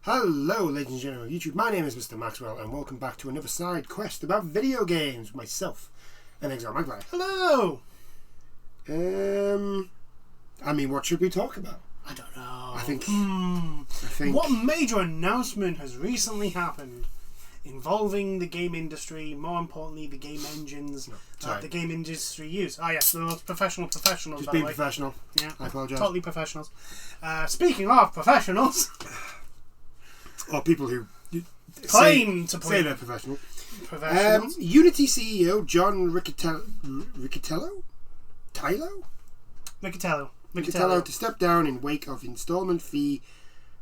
Hello, ladies and gentlemen of YouTube. My name is Mr. Maxwell, and welcome back to another side quest about video games with myself and Exile Magpie. Hello! What should we talk about? I don't know. I think... What major announcement has recently happened involving the game industry, more importantly, the game engines that the game industry use? Ah, yes, the most professionals. Just being professional. Yeah. I apologise. Totally professionals. Speaking of professionals... or people who claim to say they're professional. Professionals. Unity CEO John Riccitiello to step down in wake of installment fee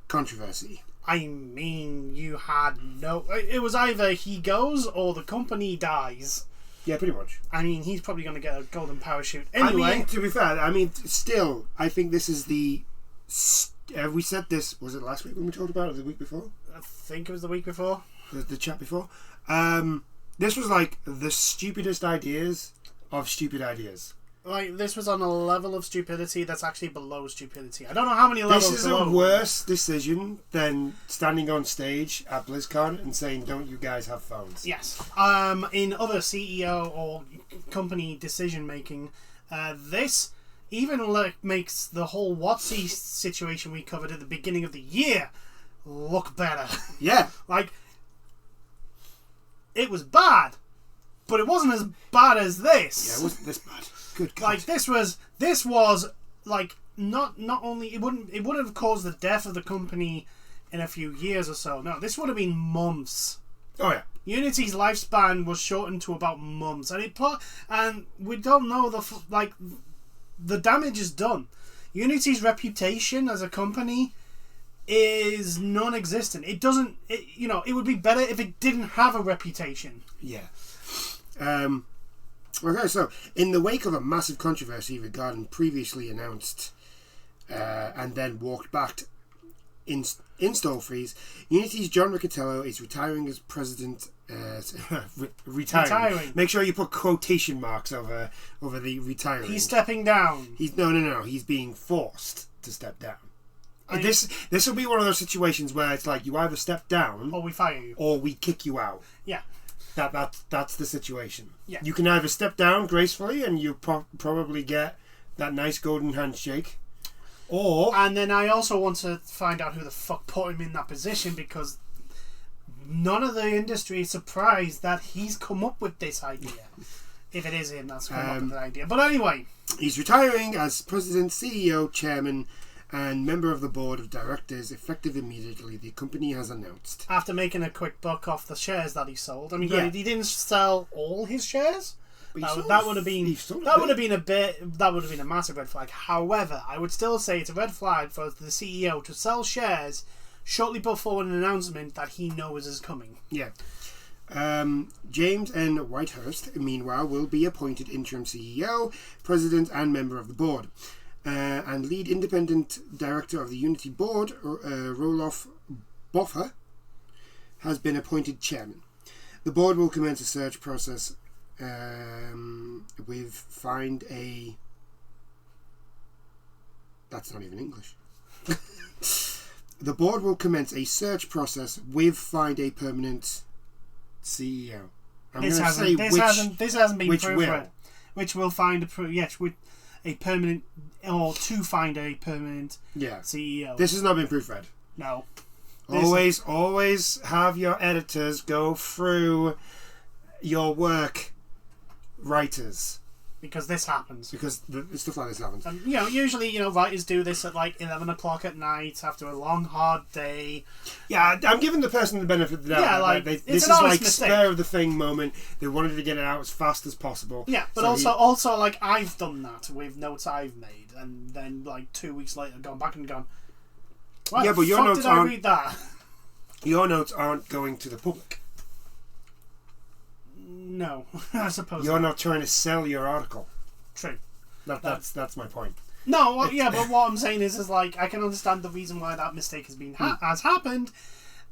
controversy. I mean, you had no... It was either he goes or the company dies. Yeah, pretty much. I mean, he's probably going to get a golden parachute anyway. I mean, to be fair, still, I think this is the... we said this, was it last week when we talked about it, or the week before? I think it was the week before. The chat before. This was like the stupidest ideas of stupid ideas. Like, this was on a level of stupidity that's actually below stupidity. I don't know how many levels. This is a worse decision than standing on stage at BlizzCon and saying, "Don't you guys have phones?" Yes. In other CEO or company decision making, this even makes the whole WotC situation we covered at the beginning of the year look better. Yeah. Like, it was bad, but it wasn't as bad as this. Yeah, it wasn't this bad. Good God. Like, this was like not only it wouldn't have caused the death of the company in a few years or so. No, this would have been months. Oh yeah. Unity's lifespan was shortened to about months, and we don't know the damage is done. Unity's reputation as a company is non-existent. It would be better if it didn't have a reputation. Yeah. Okay, so in the wake of a massive controversy regarding previously announced and then walked back install freeze, Unity's John Riccitiello is retiring as president. Retiring. Make sure you put quotation marks over the retiring. He's stepping down. No. He's being forced to step down. This will be one of those situations where it's like you either step down, or we fire you, or we kick you out. Yeah. That's the situation. Yeah. You can either step down gracefully and you probably get that nice golden handshake, or... And then I also want to find out who the fuck put him in that position, because none of the industry is surprised that he's come up with this idea. If it is him that's come up with the idea. But anyway. He's retiring as president, CEO, chairman, and member of the board of directors, effective immediately, the company has announced. After making a quick buck off the shares that he sold. I mean, yeah. He didn't sell all his shares. That would have been a massive red flag. However, I would still say it's a red flag for the CEO to sell shares shortly before an announcement that he knows is coming. Yeah. James N. Whitehurst, meanwhile, will be appointed interim CEO, president, and member of the board. And lead independent director of the Unity board, Roloff Boffa, has been appointed chairman. The board will commence a search process with find a... That's not even English. The board will commence a search process with find a permanent CEO. This hasn't been proofread. Which will find a permanent, or to find a permanent CEO. This has not been proofread. No. Always have your editors go through your work writers. Because this happens. Because stuff like this happens. And, usually, writers do this at like 11 o'clock at night after a long, hard day. Yeah, I'm giving the person the benefit of the doubt. Yeah, this is like spur of the thing moment. They wanted to get it out as fast as possible. Yeah, but so also, like, I've done that with notes I've made, and then, like, 2 weeks later, gone back and gone, well, yeah, but your notes I read that? Your notes aren't going to the public. No, I suppose you're not trying to sell your article. True. That's my point. No, but what I'm saying is like I can understand the reason why that mistake has happened.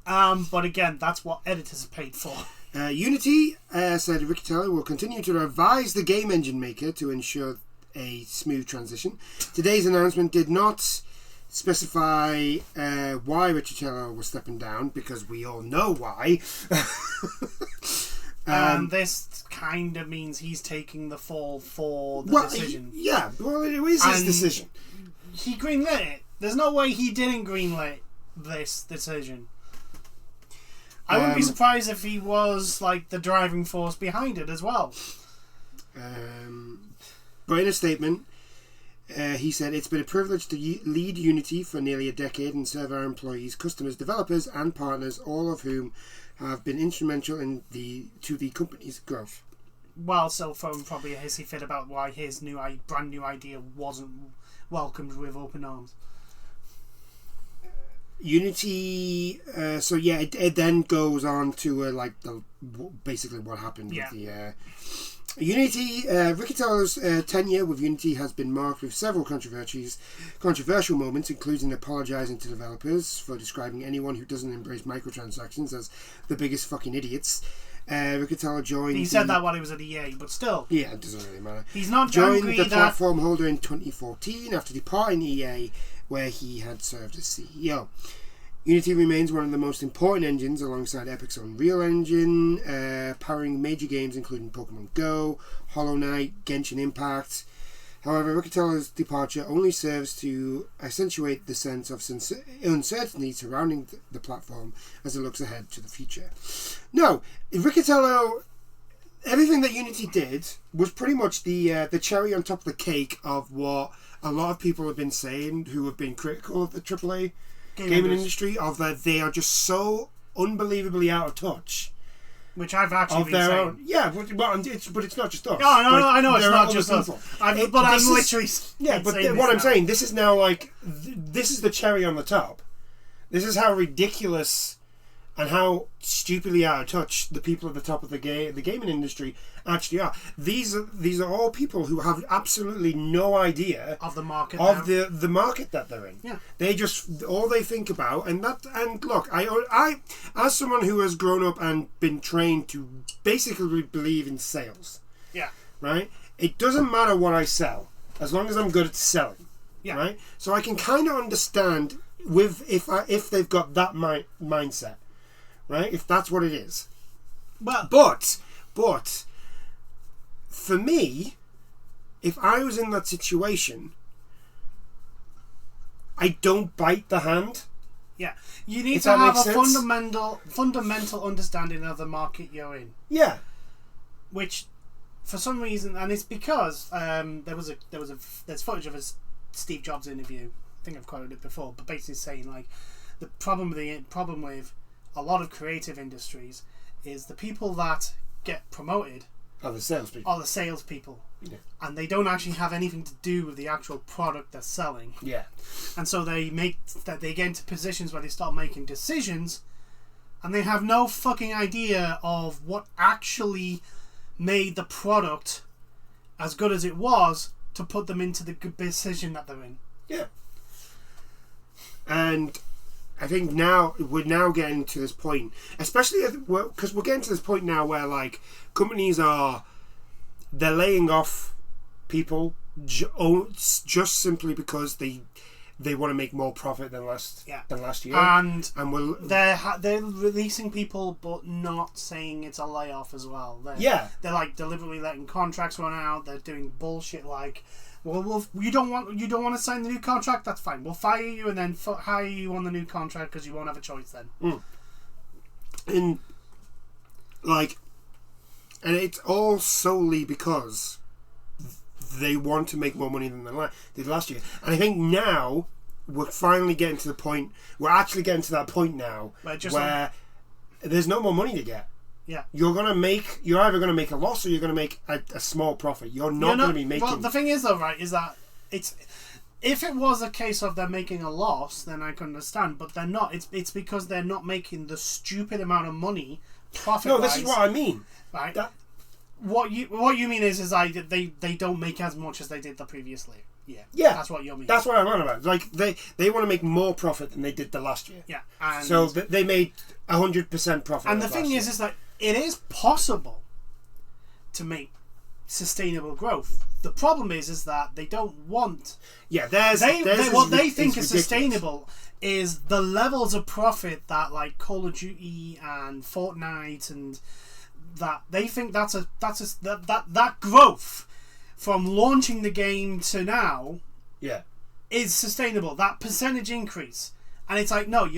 But again, that's what editors are paid for. Unity said Riccitiello will continue to advise the game engine maker to ensure a smooth transition. Today's announcement did not specify why Riccitello was stepping down, because we all know why. This kind of means he's taking the fall for the decision. It is his decision. He greenlit it. There's no way he didn't greenlit this decision. I wouldn't be surprised if he was like the driving force behind it as well. But in a statement, he said, "It's been a privilege to lead Unity for nearly a decade and serve our employees, customers, developers and partners, all of whom have been instrumental to the company's growth." While still throwing probably a hissy fit about why his brand new idea wasn't welcomed with open arms. Unity, it then goes on to basically what happened with the Unity. Riccitello's tenure with Unity has been marked with several controversial moments, including apologising to developers for describing anyone who doesn't embrace microtransactions as the biggest fucking idiots. Riccitello joined. He said that while he was at EA, but still. Yeah, it doesn't really matter. He's not joined angry the that platform holder in 2014 after departing EA, where he had served as CEO. Unity remains one of the most important engines alongside Epic's Unreal Engine, powering major games including Pokemon Go, Hollow Knight, Genshin Impact. However, Riccitello's departure only serves to accentuate the sense of uncertainty surrounding the platform as it looks ahead to the future. No, Riccitello, everything that Unity did was pretty much the cherry on top of the cake of what a lot of people have been saying who have been critical of the AAA gaming industry, of that they are just so unbelievably out of touch. Which I've actually been saying. Own, yeah, but it's not just us. No, I know it's not just us. I'm literally. Yeah, but what I'm saying, this is now like, this is the cherry on the top. This is how ridiculous and how stupidly out of touch the people at the top of the gaming industry actually are. These are all people who have absolutely no idea of the market the market that they're in. Yeah, they just all they think about and look, I as someone who has grown up and been trained to basically believe in sales. Yeah. Right. It doesn't matter what I sell as long as I'm good at selling. Yeah. Right. So I can kind of understand if they've got that mindset. Right, if that's what it is. Well, but for me, if I was in that situation, I don't bite the hand. Yeah, you need to have a fundamental understanding of the market you're in. Yeah, which, for some reason, and it's because there's footage of a Steve Jobs interview. I think I've quoted it before, but basically saying like the problem with a lot of creative industries is the people that get promoted are the salespeople. Yeah. And they don't actually have anything to do with the actual product they're selling. Yeah. And so they get into positions where they start making decisions and they have no fucking idea of what actually made the product as good as it was to put them into the good position that they're in. Yeah. And I think now we're getting to this point, especially because we're getting to this point now where like companies they're laying off people just simply because they want to make more profit than last year, and they're releasing people but not saying it's a layoff as well. They're like deliberately letting contracts run out. They're doing bullshit like, well, you don't want to sign the new contract. That's fine. We'll fire you and then hire you on the new contract because you won't have a choice then. And it's all solely because they want to make more money than they did last year. And I think now we're finally getting to the point. We're actually getting to that point now where there's no more money to get. Yeah, you're either going to make a loss or you're going to make a small profit. You're not going to be making. Well, the thing is though, right, is that if it was a case of they're making a loss, then I can understand. But they're not. It's because they're not making the stupid amount of money profit. No, this is what I mean. Right. What you mean is like they don't make as much as they did the previous year. Yeah. That's what you mean. That's what I'm on about. Like they want to make more profit than they did the last year. Yeah. And so they made 100% profit. And the thing is that it is possible to make sustainable growth The problem is that they don't want. Yeah, What they think is sustainable is the levels of profit that like Call of Duty and Fortnite and that they think that growth from launching the game to now is sustainable. That percentage increase, and it's like no,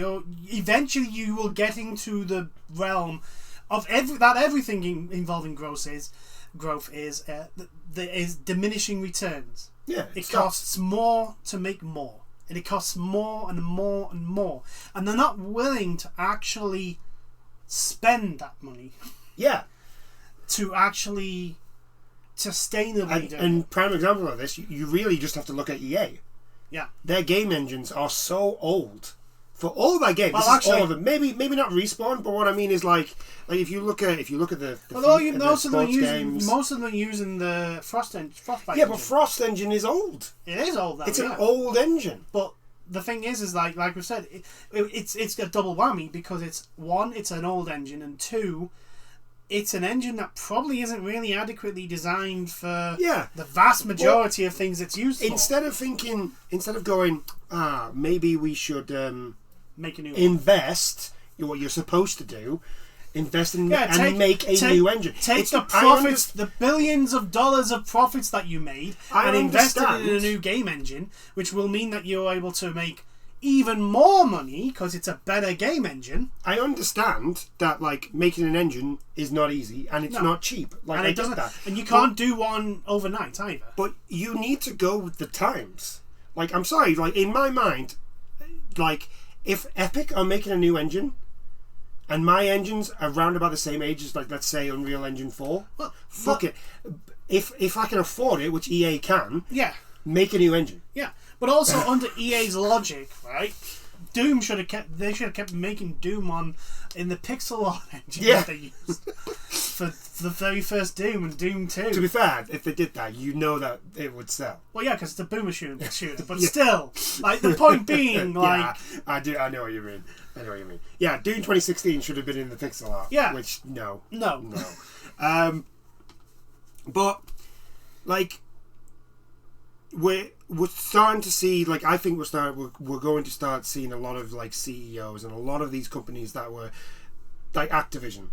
eventually you will get into the realm of everything involving growth is diminishing returns. Yeah, it costs more to make more, and it costs more and more and more, and they're not willing to actually spend that money. Yeah, to actually sustainably do. And prime example of this, you really just have to look at EA. Yeah, their game engines are so old. For all their games, well, this actually, is all of them. Maybe not Respawn, but what I mean is like if you look at the most of them games, most of them are using the Frostbite. Yeah, but Frost engine is old. It is old. Though, it's an old engine. But the thing is like we said, it's a double whammy because it's one, it's an old engine, and two, it's an engine that probably isn't really adequately designed for the vast majority of things it's used for. Instead of going, maybe we should make a new invest what you're supposed to do, invest in and make a new engine. Take the profits, the billions of dollars of profits that you made, and invest it in a new game engine, which will mean that you're able to make even more money because it's a better game engine. I understand that like making an engine is not easy and it's not cheap. Like and I get that, and you can't do one overnight either. But you need to go with the times. Like I'm sorry, like in my mind, like if Epic are making a new engine, and my engine's around about the same age as like let's say Unreal Engine 4, fuck it. If I can afford it, which EA can, make a new engine. Yeah. But also under EA's logic, right? They should have kept making Doom in the pixel art engine that they used for the very first Doom and Doom 2. To be fair, if they did that, you know that it would sell. Well, yeah, because it's a boomer shooter, but still, like the point being, like I know what you mean. Yeah, Doom 2016 should have been in the pixel art. Yeah, which no. But like we're starting to see, like I think we're going to start seeing a lot of like CEOs and a lot of these companies that were like Activision.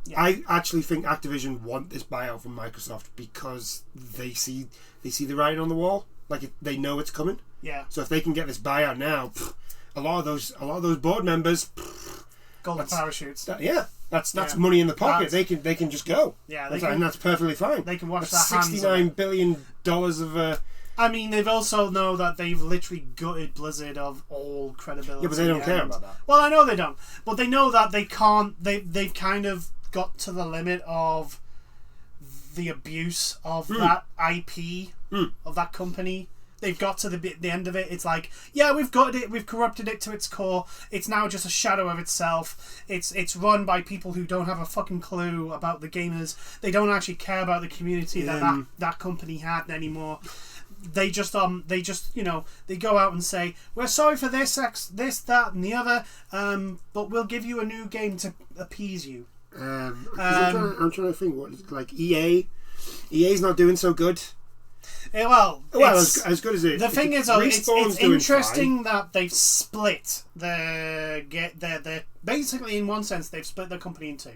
Yeah. I actually think Activision want this buyout from Microsoft because they see the writing on the wall. Like they know it's coming. Yeah. So if they can get this buyout now, a lot of those board members, golden parachutes. That's money in the pocket. They can just go. Yeah, and that's perfectly fine. They can wash that's their hands. $69 billion of. I mean, they've also know that they've literally gutted Blizzard of all credibility. Yeah, but they don't care about that. Well, I know they don't, but they know that they can't. They've kind of got to the limit of the abuse of that IP of that company. They've got to the end of it. It's like, yeah, we've got it. We've corrupted it to its core. It's now just a shadow of itself. It's run by people who don't have a fucking clue about the gamers. They don't actually care about the community that company had anymore. They just they go out and say, we're sorry for this, that, and the other, but we'll give you a new game to appease you. I'm trying to think what like EA's not doing so good. Well, as good as it. The thing is, it's interesting that they've split their basically in one sense they've split their company in two.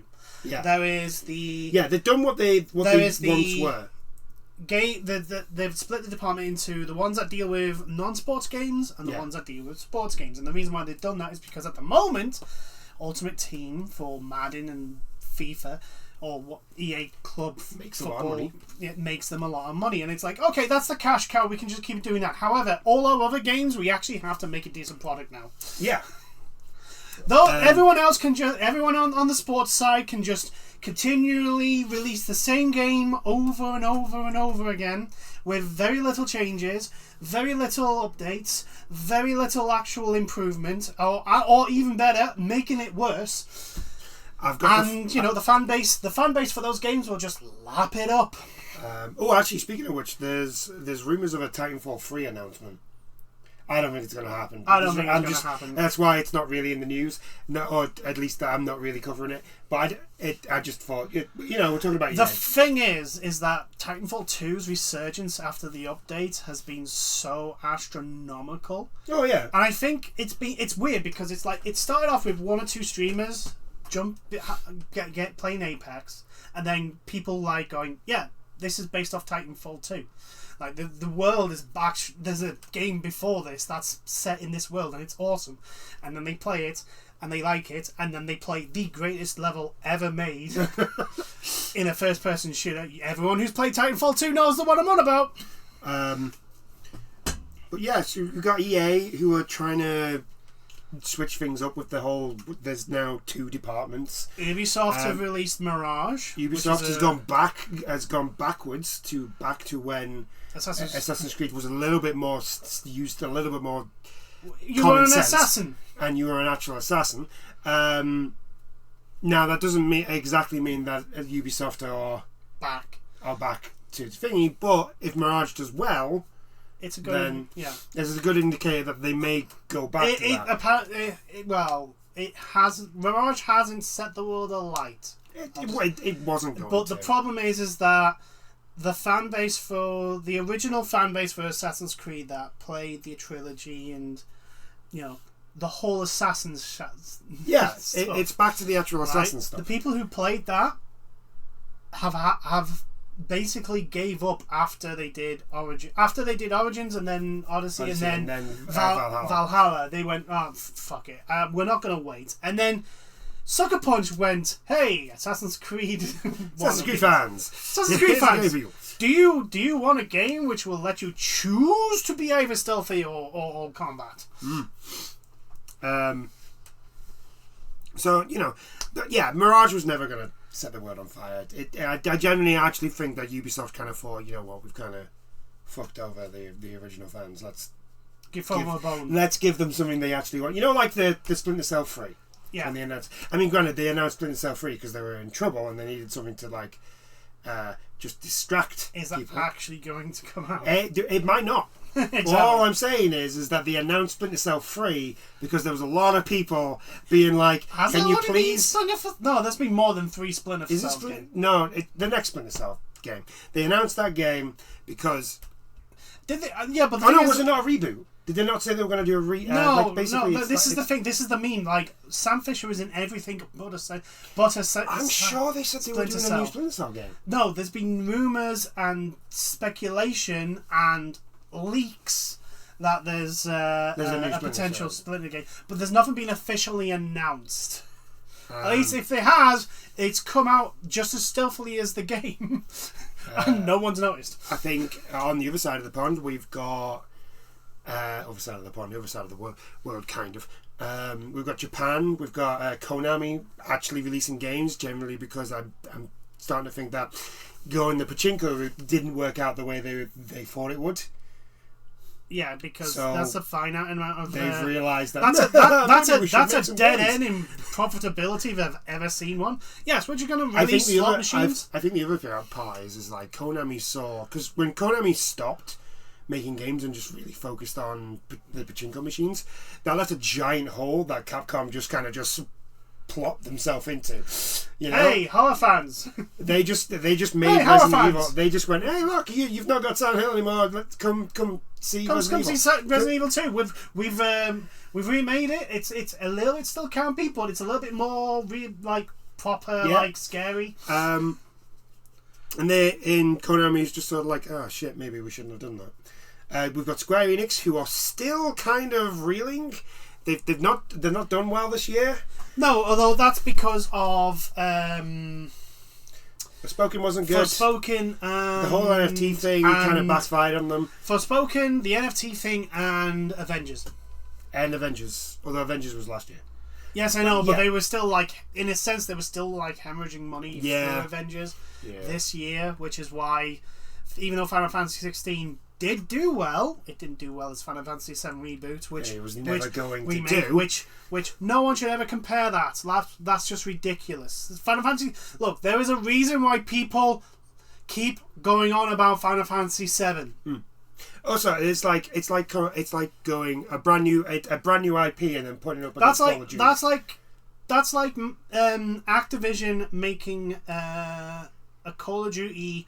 Yeah, there is they've done what they once were. They've split the department into the ones that deal with non-sports games and the ones that deal with sports games. And the reason why they've done that is because at the moment, Ultimate Team for Madden and FIFA, or what EA Club makes Football, it makes them a lot of money. And it's like, okay, that's the cash cow. We can just keep doing that. However, all our other games, we actually have to make a decent product now. Yeah. Though everyone else can everyone on the sports side can just continually release the same game over and over and over again with very little changes, very little updates, very little actual improvement, or even better, making it worse. The fan base for those games will just lap it up. Actually, speaking of which, there's rumours of a Titanfall 3 announcement. I don't think it's going to happen. I don't think it's going to happen. That's why it's not really in the news, or at least I'm not really covering it. But I just thought, we're talking about the thing is that Titanfall 2's resurgence after the update has been so astronomical. Oh yeah, and I think it's weird because it's like it started off with 1 or 2 streamers get playing Apex, and then people like going, yeah, this is based off Titanfall 2. Like the world is back. There's a game before this that's set in this world, and it's awesome. And then they play it, and they like it, and then they play the greatest level ever made in a first-person shooter. Everyone who's played Titanfall 2 knows the one I'm on about. But yeah, so you've got EA who are trying to switch things up with the whole. There's now 2 departments. Ubisoft have released Mirage. Ubisoft has gone backwards back to when Assassin's Creed was a little bit more used, a little bit more. You were an assassin, and you were an actual assassin. Now that doesn't exactly mean that Ubisoft are back to thingy. But if Mirage does well, it's a good. It's a good indicator that they may go back to that. Mirage hasn't set the world alight. It wasn't going But to. the problem is that the original fan base for Assassin's Creed that played the trilogy and the whole Assassin's it's back to the actual Assassin stuff. The people who played that have basically gave up after they did Origins and then Odyssey and then Valhalla. They went, oh fuck it, we're not gonna wait. And then Sucker Punch went, hey, Assassin's Creed fans. Do you want a game which will let you choose to be either stealthy or combat? So Mirage was never going to set the world on fire. I genuinely actually think that Ubisoft kind of thought, you know what, we've kind of fucked over the original fans. Let's give them a bone. Let's give them something they actually want. Like the Splinter Cell 3. Yeah. And they announced. I mean, granted, they announced Splinter Cell 3 because they were in trouble and they needed something to just distract people. Is that actually going to come out? It might not. Exactly. All I'm saying is that they announced Splinter Cell 3 because there was a lot of people being like, "Can you please?" No, there's been more than 3 Splinter Cell games. No, the next Splinter Cell game. They announced that game because. Did they? Yeah, but was it not a reboot? Did they not say they were going to do a No, this is the thing. This is the meme. Like, Sam Fisher is in everything but a I'm sure they said they were doing a new Splinter Cell game. No, there's been rumours and speculation and leaks that there's a potential Splinter game. But there's nothing been officially announced. At least if it has, it's come out just as stealthily as the game. And no one's noticed. I think on the other side of the pond, we've got... other side of the world, kind of. We've got Japan. We've got Konami actually releasing games. Generally, because I'm starting to think that going the pachinko route didn't work out the way they thought it would. Yeah, because that's a finite amount of. They've realised that that's a dead end in profitability if I've ever seen one. Yes, what you're going to release slot machines. I think the other part is like Konami saw, because when Konami stopped making games and just really focused on the pachinko machines, that left a giant hole that Capcom just kind of plopped themselves into. Hey, horror fans! They just made Resident Evil. They just went, hey, look, you've not got Silent Hill anymore. Let's come see Resident Evil. See Resident Evil 2. We've remade it. It's a little bit still campy, but it's a little bit more proper, scary. And they in Konami's just sort of like, oh shit, maybe we shouldn't have done that. We've got Square Enix, who are still kind of reeling. They're not done well this year. No, although that's because of Forspoken wasn't good. Forspoken, the whole NFT thing kind of backfired on them. Forspoken, the NFT thing, and Avengers. Although Avengers was last year. Yes, I know, but they were still in a sense, they were still hemorrhaging money for Avengers this year, which is why, even though Final Fantasy 16 did do well, it didn't do well as Final Fantasy 7 reboot, which it was never going to do. Which no one should ever compare that. That's just ridiculous. Final Fantasy. Look, there is a reason why people keep going on about Final Fantasy 7. Also, it's like going a brand new IP and then putting it up. That's Call of like Duty. that's like Activision making a Call of Duty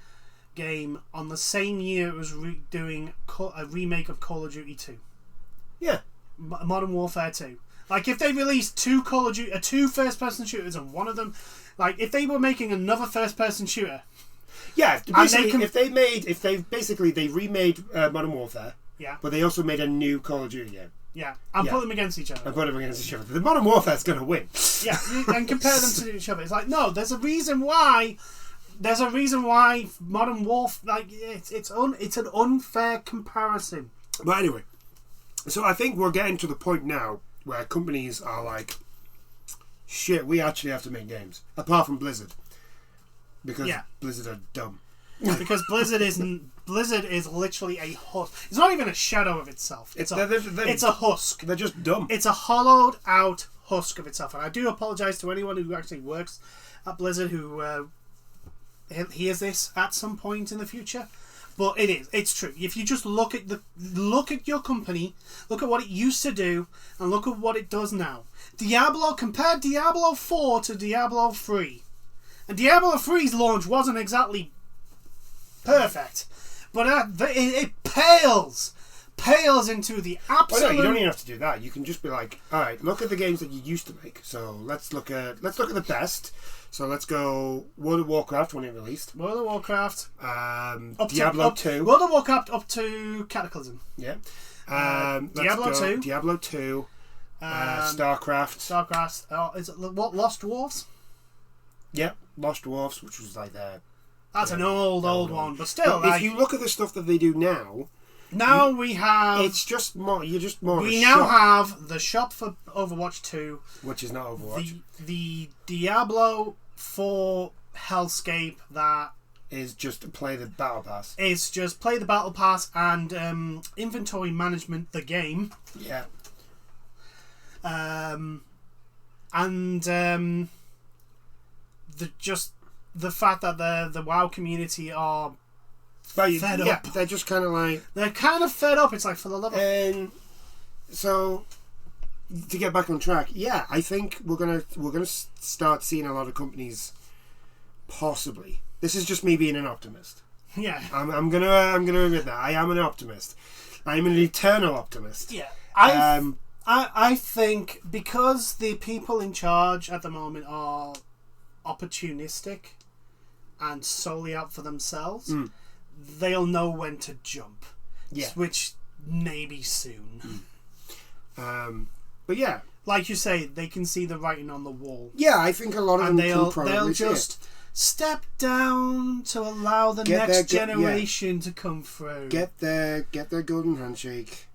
game on the same year it was doing a remake of Call of Duty 2. Yeah. Modern Warfare 2. Like, if they released two Call of Duty, two first-person shooters, and one of them, like, if they were making another first-person shooter. Yeah, basically, if they remade Modern Warfare. Yeah. But they also made a new Call of Duty game. Yeah, and put them against each other. And put them against each other. The Modern Warfare's going to win. Yeah, and compare them to each other. It's like, no, there's a reason why. There's a reason why Modern Warfare, like, it's an unfair comparison. But anyway, so I think we're getting to the point now where companies are like, shit, we actually have to make games. Apart from Blizzard. Because Blizzard are dumb. Because Blizzard is literally a husk. It's not even a shadow of itself. It's a husk. They're just dumb. It's a hollowed out husk of itself. And I do apologise to anyone who actually works at Blizzard who hears this at some point in the future. But it's true. If you just look at your company, look at what it used to do, and look at what it does now. Compare Diablo 4 to Diablo 3. And Diablo 3's launch wasn't exactly perfect, but it pales into the absolute. Well, no, you don't even have to do that. You can just be like, all right, look at the games that you used to make. So let's look at the best. So let's go World of Warcraft when it released. World of Warcraft. Diablo 2. World of Warcraft up to Cataclysm. Yeah. Diablo 2. Diablo 2. StarCraft. Is it what? Lost Dwarfs? Yep. Lost Dwarfs, which was like their... That's an old one, but still. But if you look at the stuff that they do now... Now we have... It's just more... You're just more We now have the shop for Overwatch 2. Which is not Overwatch. The Diablo 4 hellscape that... Is just play the Battle Pass. Is just play the Battle Pass and inventory management, the game. Yeah. The fact that the WoW community are fed up. They're just kind of like... They're kind of fed up. It's like, for the love of... And so, to get back on track, yeah, I think we're gonna start seeing a lot of companies, possibly. This is just me being an optimist. Yeah. I'm gonna admit that. I am an optimist. I'm an eternal optimist. Yeah. I think because the people in charge at the moment are opportunistic and solely out for themselves, they'll know when to jump. Yeah. Which maybe soon. But yeah, like you say, they can see the writing on the wall. Yeah, I think a lot of them can probably they'll see just step down to allow the next generation to come through. Get their golden handshake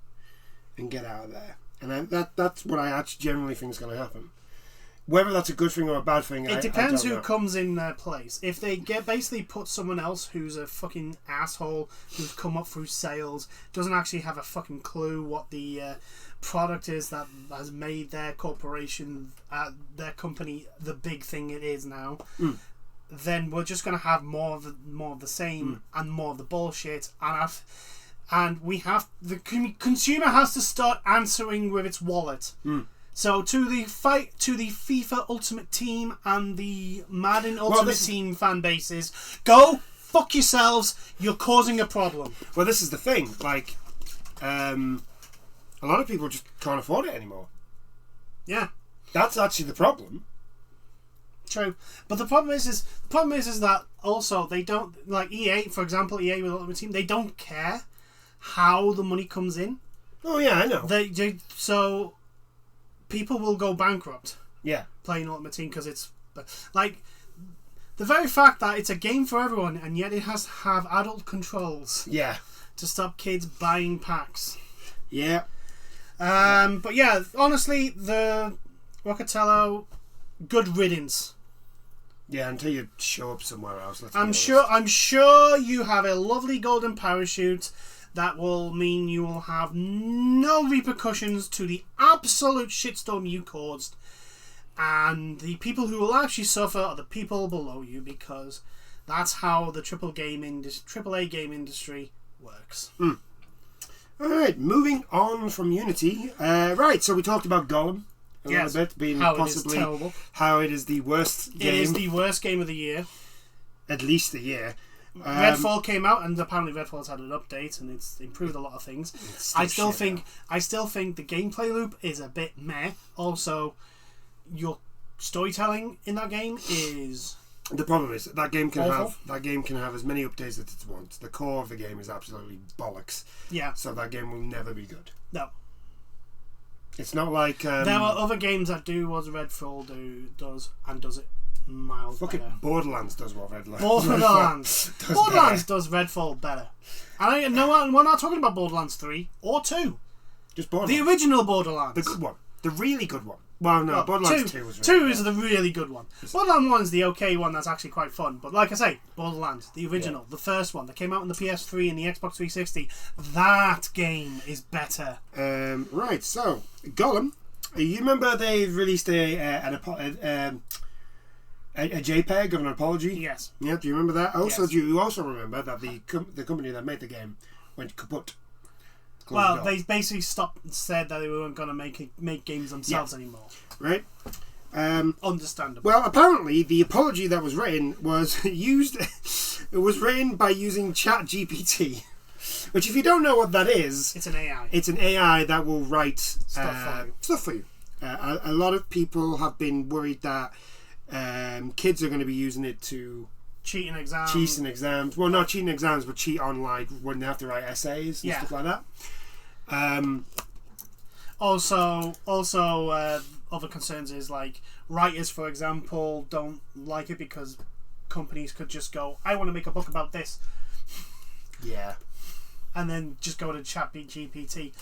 and get out of there. And that's what I actually generally think is going to happen. Whether that's a good thing or a bad thing, it depends I who don't know. comes in their place. If they basically put someone else who's a fucking asshole, who's come up through sales, doesn't actually have a fucking clue what the product is that has made their corporation, their company, the big thing it is now, then we're just going to have more of the same and more of the bullshit. And we have the consumer has to start answering with its wallet. So to the FIFA Ultimate Team and the Madden Ultimate Team fan bases, go fuck yourselves. You're causing a problem. Well, this is the thing. Like, a lot of people just can't afford it anymore. Yeah, that's actually the problem. True, but the problem is that also they don't, like EA, for example, EA with Ultimate Team, they don't care how the money comes in. Oh yeah, I know. So people will go bankrupt. Yeah, playing Ultimate Team because it's like the very fact that it's a game for everyone and yet it has to have adult controls. Yeah, to stop kids buying packs. Yeah. But yeah, honestly, the Rockatello, good riddance. Yeah, until you show up somewhere else. I'm sure you have a lovely golden parachute that will mean you will have no repercussions to the absolute shitstorm you caused, and the people who will actually suffer are the people below you, because that's how the AAA game industry works. All right, moving on from Unity. Right, so we talked about Gollum a little bit, being possibly how it is the worst game. It is the worst game of the year. At least a year. Redfall came out, and apparently Redfall's had an update, and it's improved a lot of things. I still think the gameplay loop is a bit meh. Also, your storytelling in that game is... The problem is that game can have as many updates as it wants. The core of the game is absolutely bollocks. Yeah. So that game will never be good. No. It's not like there are other games that do what Redfall does it miles fucking better. Borderlands does what Redfall does Redfall better. And we're not talking about Borderlands 3 or 2. Just Borderlands. The original Borderlands. The good one. The really good one. Well, no, Borderlands 2 was really 2 is the really good one. Borderlands 1 is the okay one that's actually quite fun. But like I say, Borderlands, the original, the first one that came out on the PS3 and the Xbox 360, that game is better. Right, so, Gollum, you remember they released a JPEG of an apology? Yes. Yeah, do you remember that? Also, yes. Do you also remember that the company that made the game went kaput? Well, they basically said that they weren't going to make games themselves anymore. Right. Understandable. Well, apparently the apology that was written was used. It was written by using Chatgpt, which, if you don't know what that is, it's an AI. It's an AI that will write stuff for you. A lot of people have been worried that kids are going to be using it to cheat in exams. Cheat in exams. Well, not cheat in exams, but cheat online when they have to write essays and stuff like that. Also, other concerns is like writers, for example, don't like it because companies could just go, "I want to make a book about this." Yeah. And then just go to ChatGPT.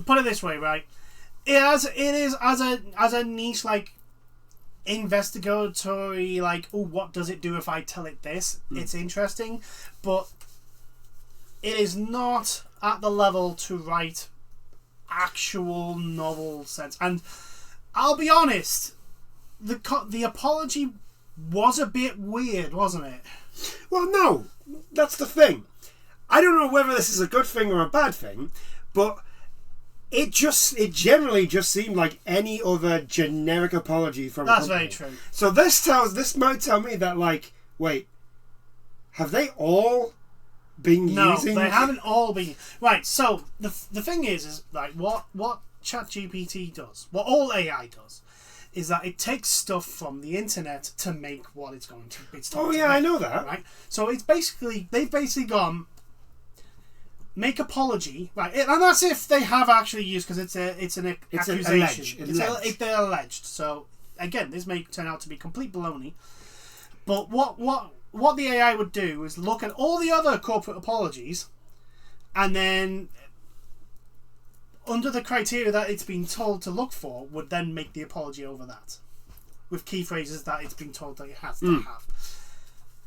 Put it this way, right? It is as a niche, like investigatory, like, oh, what does it do if I tell it this? It's interesting, but it is not at the level to write actual novel sense. And I'll be honest, the apology was a bit weird, wasn't it? Well, no, that's the thing. I don't know whether this is a good thing or a bad thing, but it generally just seemed like any other generic apology from That's a company. very true. So this might tell me that, like, wait, have they all been using... No, they haven't all been... Right, so the thing is like, what ChatGPT does, what all AI does, is that it takes stuff from the internet to make what it's going to... I know that. Right? So they've basically gone... Make apology, right? And that's if they have actually used, because it's an accusation. They're alleged. So again, this may turn out to be complete baloney. But what the AI would do is look at all the other corporate apologies, and then under the criteria that it's been told to look for, would then make the apology over that, with key phrases that it's been told that it has to have.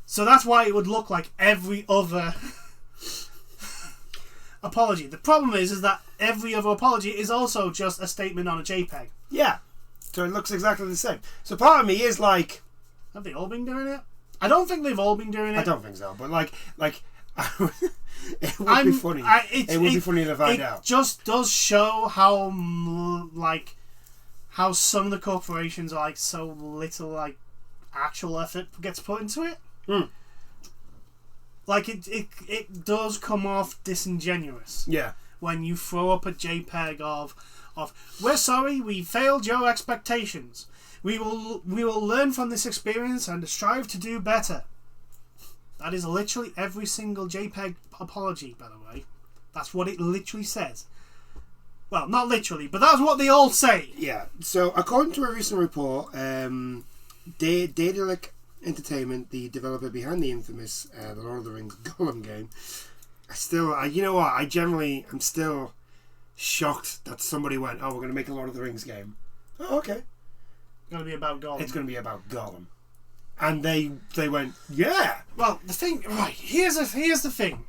So that's why it would look like every other apology. The problem is that every other apology is also just a statement on a JPEG. Yeah. So it looks exactly the same. So part of me is like... Have they all been doing it? I don't think they've all been doing it. I don't think so. But like it would be funny. It would be funny to find out. It just does show how some of the corporations are like so little like actual effort gets put into it. Like it does come off disingenuous. Yeah. When you throw up a JPEG of we're sorry, we failed your expectations. We will learn from this experience and strive to do better. That is literally every single JPEG apology, by the way. That's what it literally says. Well, not literally, but that's what they all say. Yeah. So according to a recent report, Daedalic Entertainment, the developer behind the infamous The Lord of the Rings Gollum game, you know what? I'm still shocked that somebody went, "Oh, we're going to make a Lord of the Rings game." Oh, okay. It's going to be about Gollum. It's going to be about Gollum, and they went, "Yeah." Well, the thing, right? Here's the thing.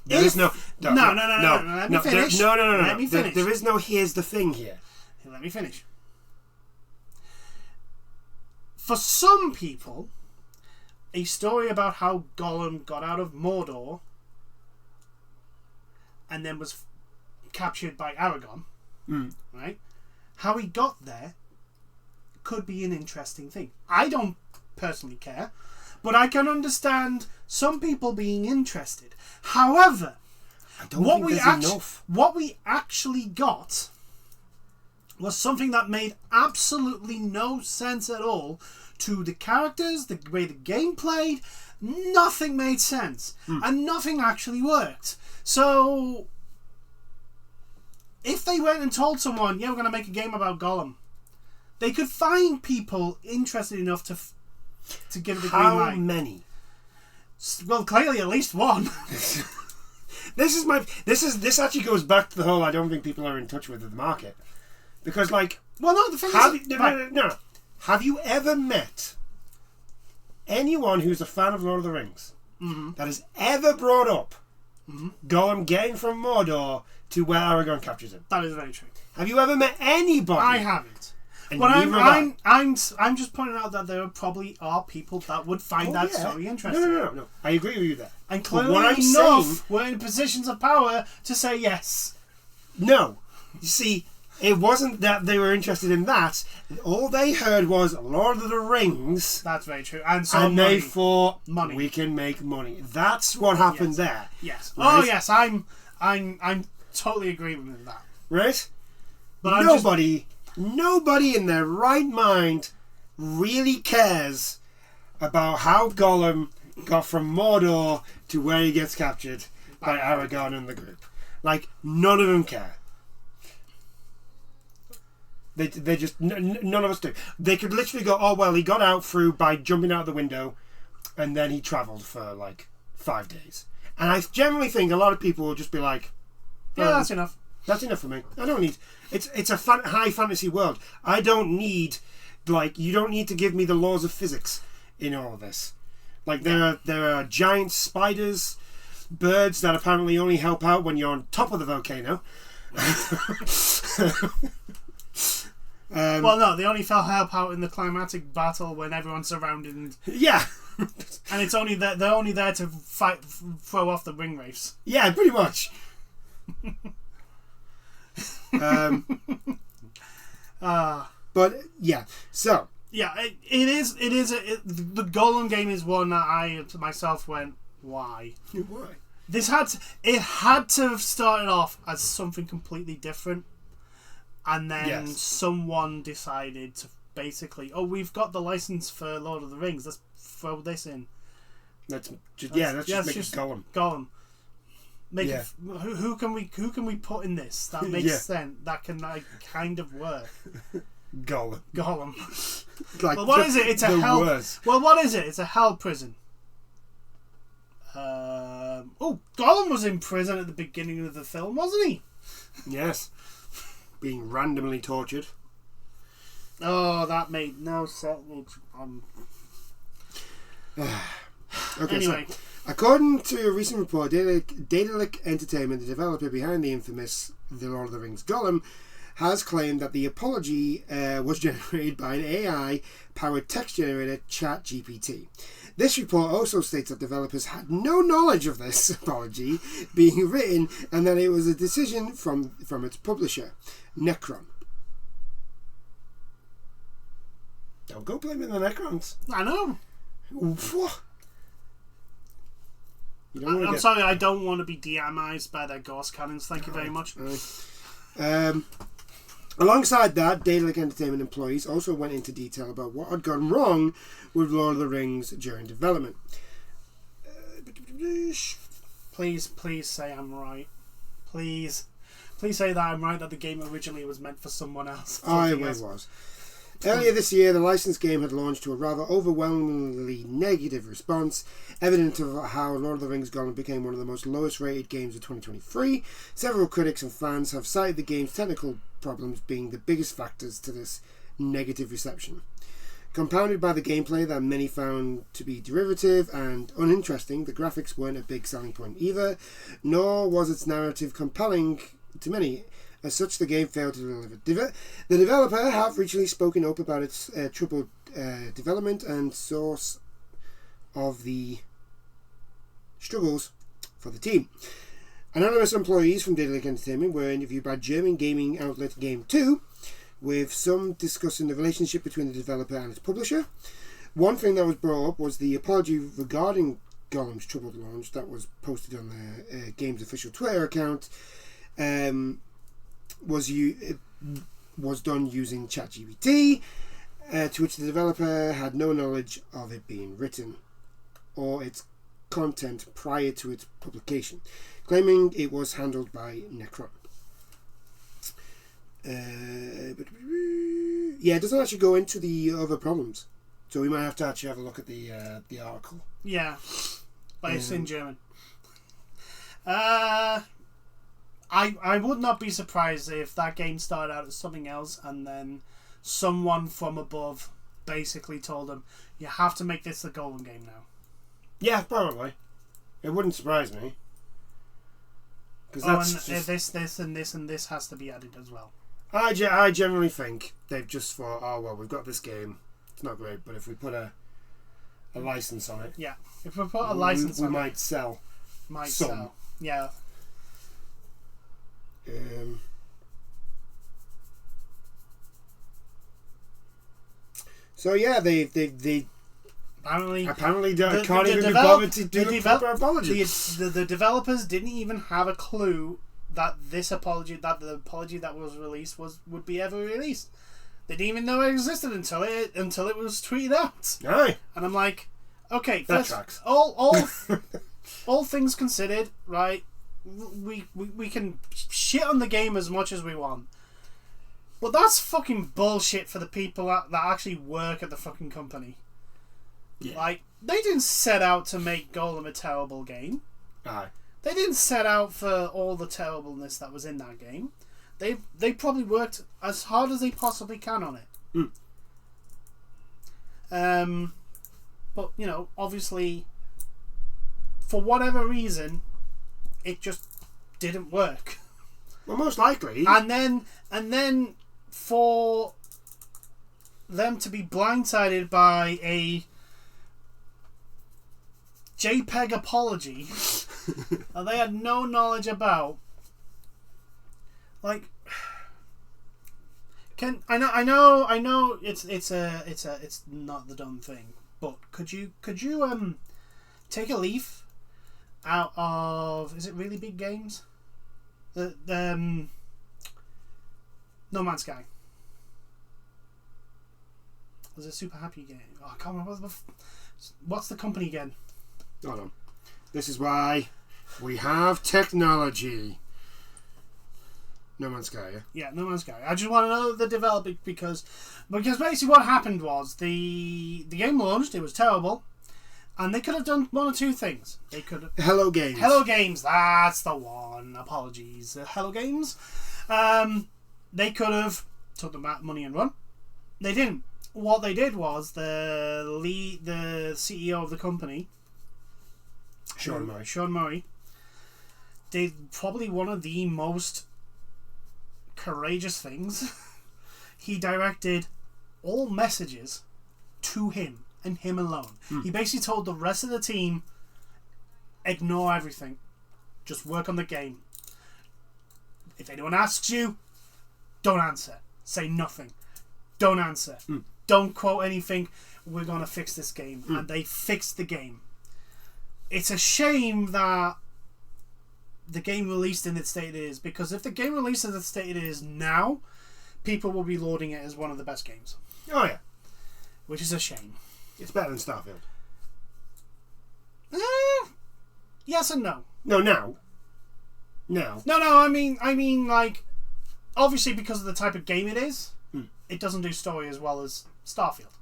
There is no. No. Let me finish. No. Let me finish. There is no. Here's the thing here. Let me finish. For some people, a story about how Gollum got out of Mordor and then was captured by Aragorn, Mm. right? How he got there could be an interesting thing. I don't personally care, but I can understand some people being interested. However, I don't think there's enough. what we actually got was something that made absolutely no sense at all to the characters, the way the game played. Nothing made sense, and nothing actually worked. So, if they went and told someone, yeah, we're going to make a game about Gollum, they could find people interested enough to give it the green light. How many? Well, clearly at least one. This actually goes back to the whole I don't think people are in touch with the market. Because, like... Well, no, the thing is... No. Have you ever met anyone who's a fan of Lord of the Rings that has ever brought up Gollum getting from Mordor to where Aragorn captures him? That is very true. Have you ever met anybody? I haven't. And But neither have I. I'm just pointing out that there probably are people that would find that story interesting. No. I agree with you there. And But clearly what I'm enough, saying, we're in positions of power to say yes. no. You see, it wasn't that they were interested in that. All they heard was Lord of the Rings. That's very true. And so And money. they thought Money. we can make money. That's what happened there. Yes. Right? Oh yes, I'm totally agreeing with that. Right? But nobody in their right mind really cares about how Gollum got from Mordor to where he gets captured by Aragorn and the group. Like, none of them care. They just... none of us do. They could literally go, oh, well, he got out through by jumping out the window and then he travelled for, like, 5 days. And I generally think a lot of people will just be like... yeah, that's enough. That's enough for me. I don't need... It's a high fantasy world. I don't need... Like, you don't need to give me the laws of physics in all of this. Like, there are giant spiders, birds that apparently only help out when you're on top of the volcano. Well, no, they only help out in the climatic battle when everyone's surrounded. Yeah. And it's only they're only there to throw off the ring wraiths. Yeah, pretty much. But yeah, so yeah, it is. The Gollum game is one that I myself went, why? Why? It had to have started off as something completely different, and then someone decided to basically, oh, we've got the license for Lord of the Rings, let's throw this in. Let's just make it Gollum. Gollum. Make it, who can we put in this that makes sense, that can kind of work? Gollum. Like, well, what is it? It's a hell. Worst. Well, what is it? It's a hell prison. Gollum was in prison at the beginning of the film, wasn't he? Yes. Being randomly tortured. Oh, that made no sense. Okay, anyway. so according to a recent report, Daedalic Entertainment, the developer behind the infamous The Lord of the Rings Gollum, has claimed that the apology was generated by an AI-powered text generator, Chatgpt. This report also states that developers had no knowledge of this apology being written and that it was a decision from its publisher, Necron. Don't go blaming the Necrons. I know. What? I'm sorry, I don't want to be DMized by their ghost cannons. Thank you very much. Alongside that, Daedalic Entertainment employees also went into detail about what had gone wrong with Lord of the Rings during development. Please say I'm right. Please say that I'm right, that the game originally was meant for someone else. It was. Earlier this year, the licensed game had launched to a rather overwhelmingly negative response, evident of how Lord of the Rings Gollum became one of the most lowest rated games of 2023. Several critics and fans have cited the game's technical problems being the biggest factors to this negative reception. Compounded by the gameplay that many found to be derivative and uninteresting, the graphics weren't a big selling point either, nor was its narrative compelling to many. As such, the game failed to deliver. The developer have recently spoken up about its troubled development and source of the struggles for the team. Anonymous employees from Daedalic Entertainment were interviewed by German gaming outlet Game2, with some discussing the relationship between the developer and its publisher. One thing that was brought up was the apology regarding Gollum's troubled launch that was posted on the game's official Twitter account. Was done using ChatGPT, to which the developer had no knowledge of it being written or its content prior to its publication, claiming it was handled by Necron. It doesn't actually go into the other problems, so we might have to actually have a look at the article. Yeah, but it's in German. I would not be surprised if that game started out as something else and then someone from above basically told them, you have to make this the Gollum game now. Yeah, probably. It wouldn't surprise me. This and this has to be added as well. I generally think they've just thought, oh well, we've got this game. It's not great, but if we put a license on it, yeah, if we put a license on it, we might sell. Sell. Yeah. So yeah, they apparently can't even be bothered to do the proper apology. The developers didn't even have a clue that the apology that was released would be ever released. They didn't even know it existed until it was tweeted out. Aye. And I'm like, okay, that tracks. all things considered, right? We can shit on the game as much as we want, but that's fucking bullshit for the people that actually work at the fucking company. Yeah. Like, they didn't set out to make Gollum a terrible game. Aye. They didn't set out for all the terribleness that was in that game. They probably worked as hard as they possibly can on it. But obviously, for whatever reason, it just didn't work. Well, most likely. And then for them to be blindsided by a JPEG apology that they had no knowledge about. Like, I know it's not the done thing, but could you take a leaf out of, is it Really Big Games? The No Man's Sky. Was it Super Happy Game? Oh, I can't remember. What's the company again? Hold on. This is why we have technology. No Man's Sky, yeah? Yeah, No Man's Sky. I just want to know the developer because basically what happened was the game launched, it was terrible, and they could have done one or two things. They could have... Hello Games. Hello Games, that's the one. Apologies. Hello Games. They could have took the money and run. They didn't. What they did was the CEO of the company, Sean Murray, did probably one of the most courageous things. He directed all messages to him and him alone. He basically told the rest of the team, ignore everything, just work on the game. If anyone asks you, don't answer. Say nothing. Don't answer. Don't quote anything. We're going to fix this game. And they fixed the game. It's a shame that the game released in the state it is, because if the game released in the state it is now, people will be lauding it as one of the best games. Oh yeah. Which is a shame. It's better than Starfield. Yes and no. No, now. No. No, I mean like, obviously because of the type of game it is, it doesn't do story as well as Starfield.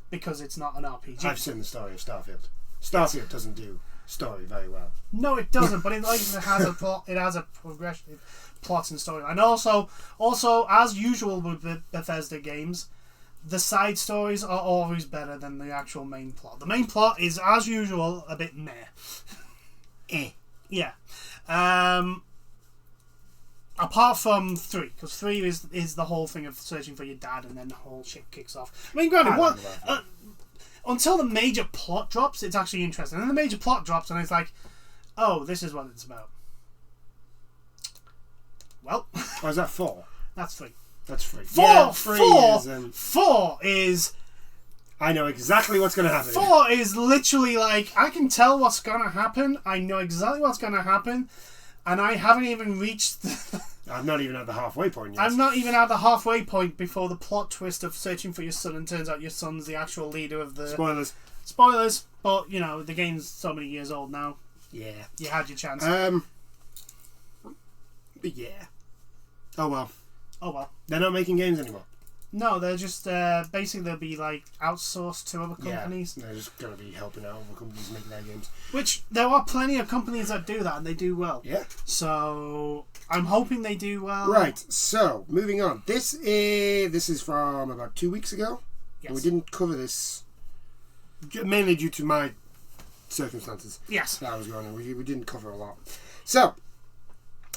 Because it's not an RPG. I've seen the story of Starfield. Starfield doesn't do story very well. No, it doesn't, but it has a plot. It has a progression, plot and story. And also as usual with Bethesda games, the side stories are always better than the actual main plot. The main plot is, as usual, a bit meh. Yeah. Apart from 3, because 3 is the whole thing of searching for your dad, and then the whole shit kicks off. I mean, granted, until the major plot drops, it's actually interesting. And then the major plot drops, and it's like, oh, this is what it's about. well. Or is that 4? That's 3. That's 3. Four, Yeah, four is... I know exactly what's going to happen. 4 is literally like, I can tell what's going to happen. I know exactly what's going to happen. And I haven't even reached... I'm not even at the halfway point yet. I'm not even at the halfway point before the plot twist of searching for your son, and turns out your son's the actual leader of the... Spoilers. But, you know, the game's so many years old now. Yeah. You had your chance. But yeah. Oh well. They're not making games anymore. No, they're just basically they'll be like outsourced to other companies. Yeah, they're just going to be helping out other companies making their games. Which there are plenty of companies that do that, and they do well. Yeah. So I'm hoping they do well. Right. So moving on. This is from about 2 weeks ago. Yes. And we didn't cover this mainly due to my circumstances. Yes. That I was going on. We didn't cover a lot. So.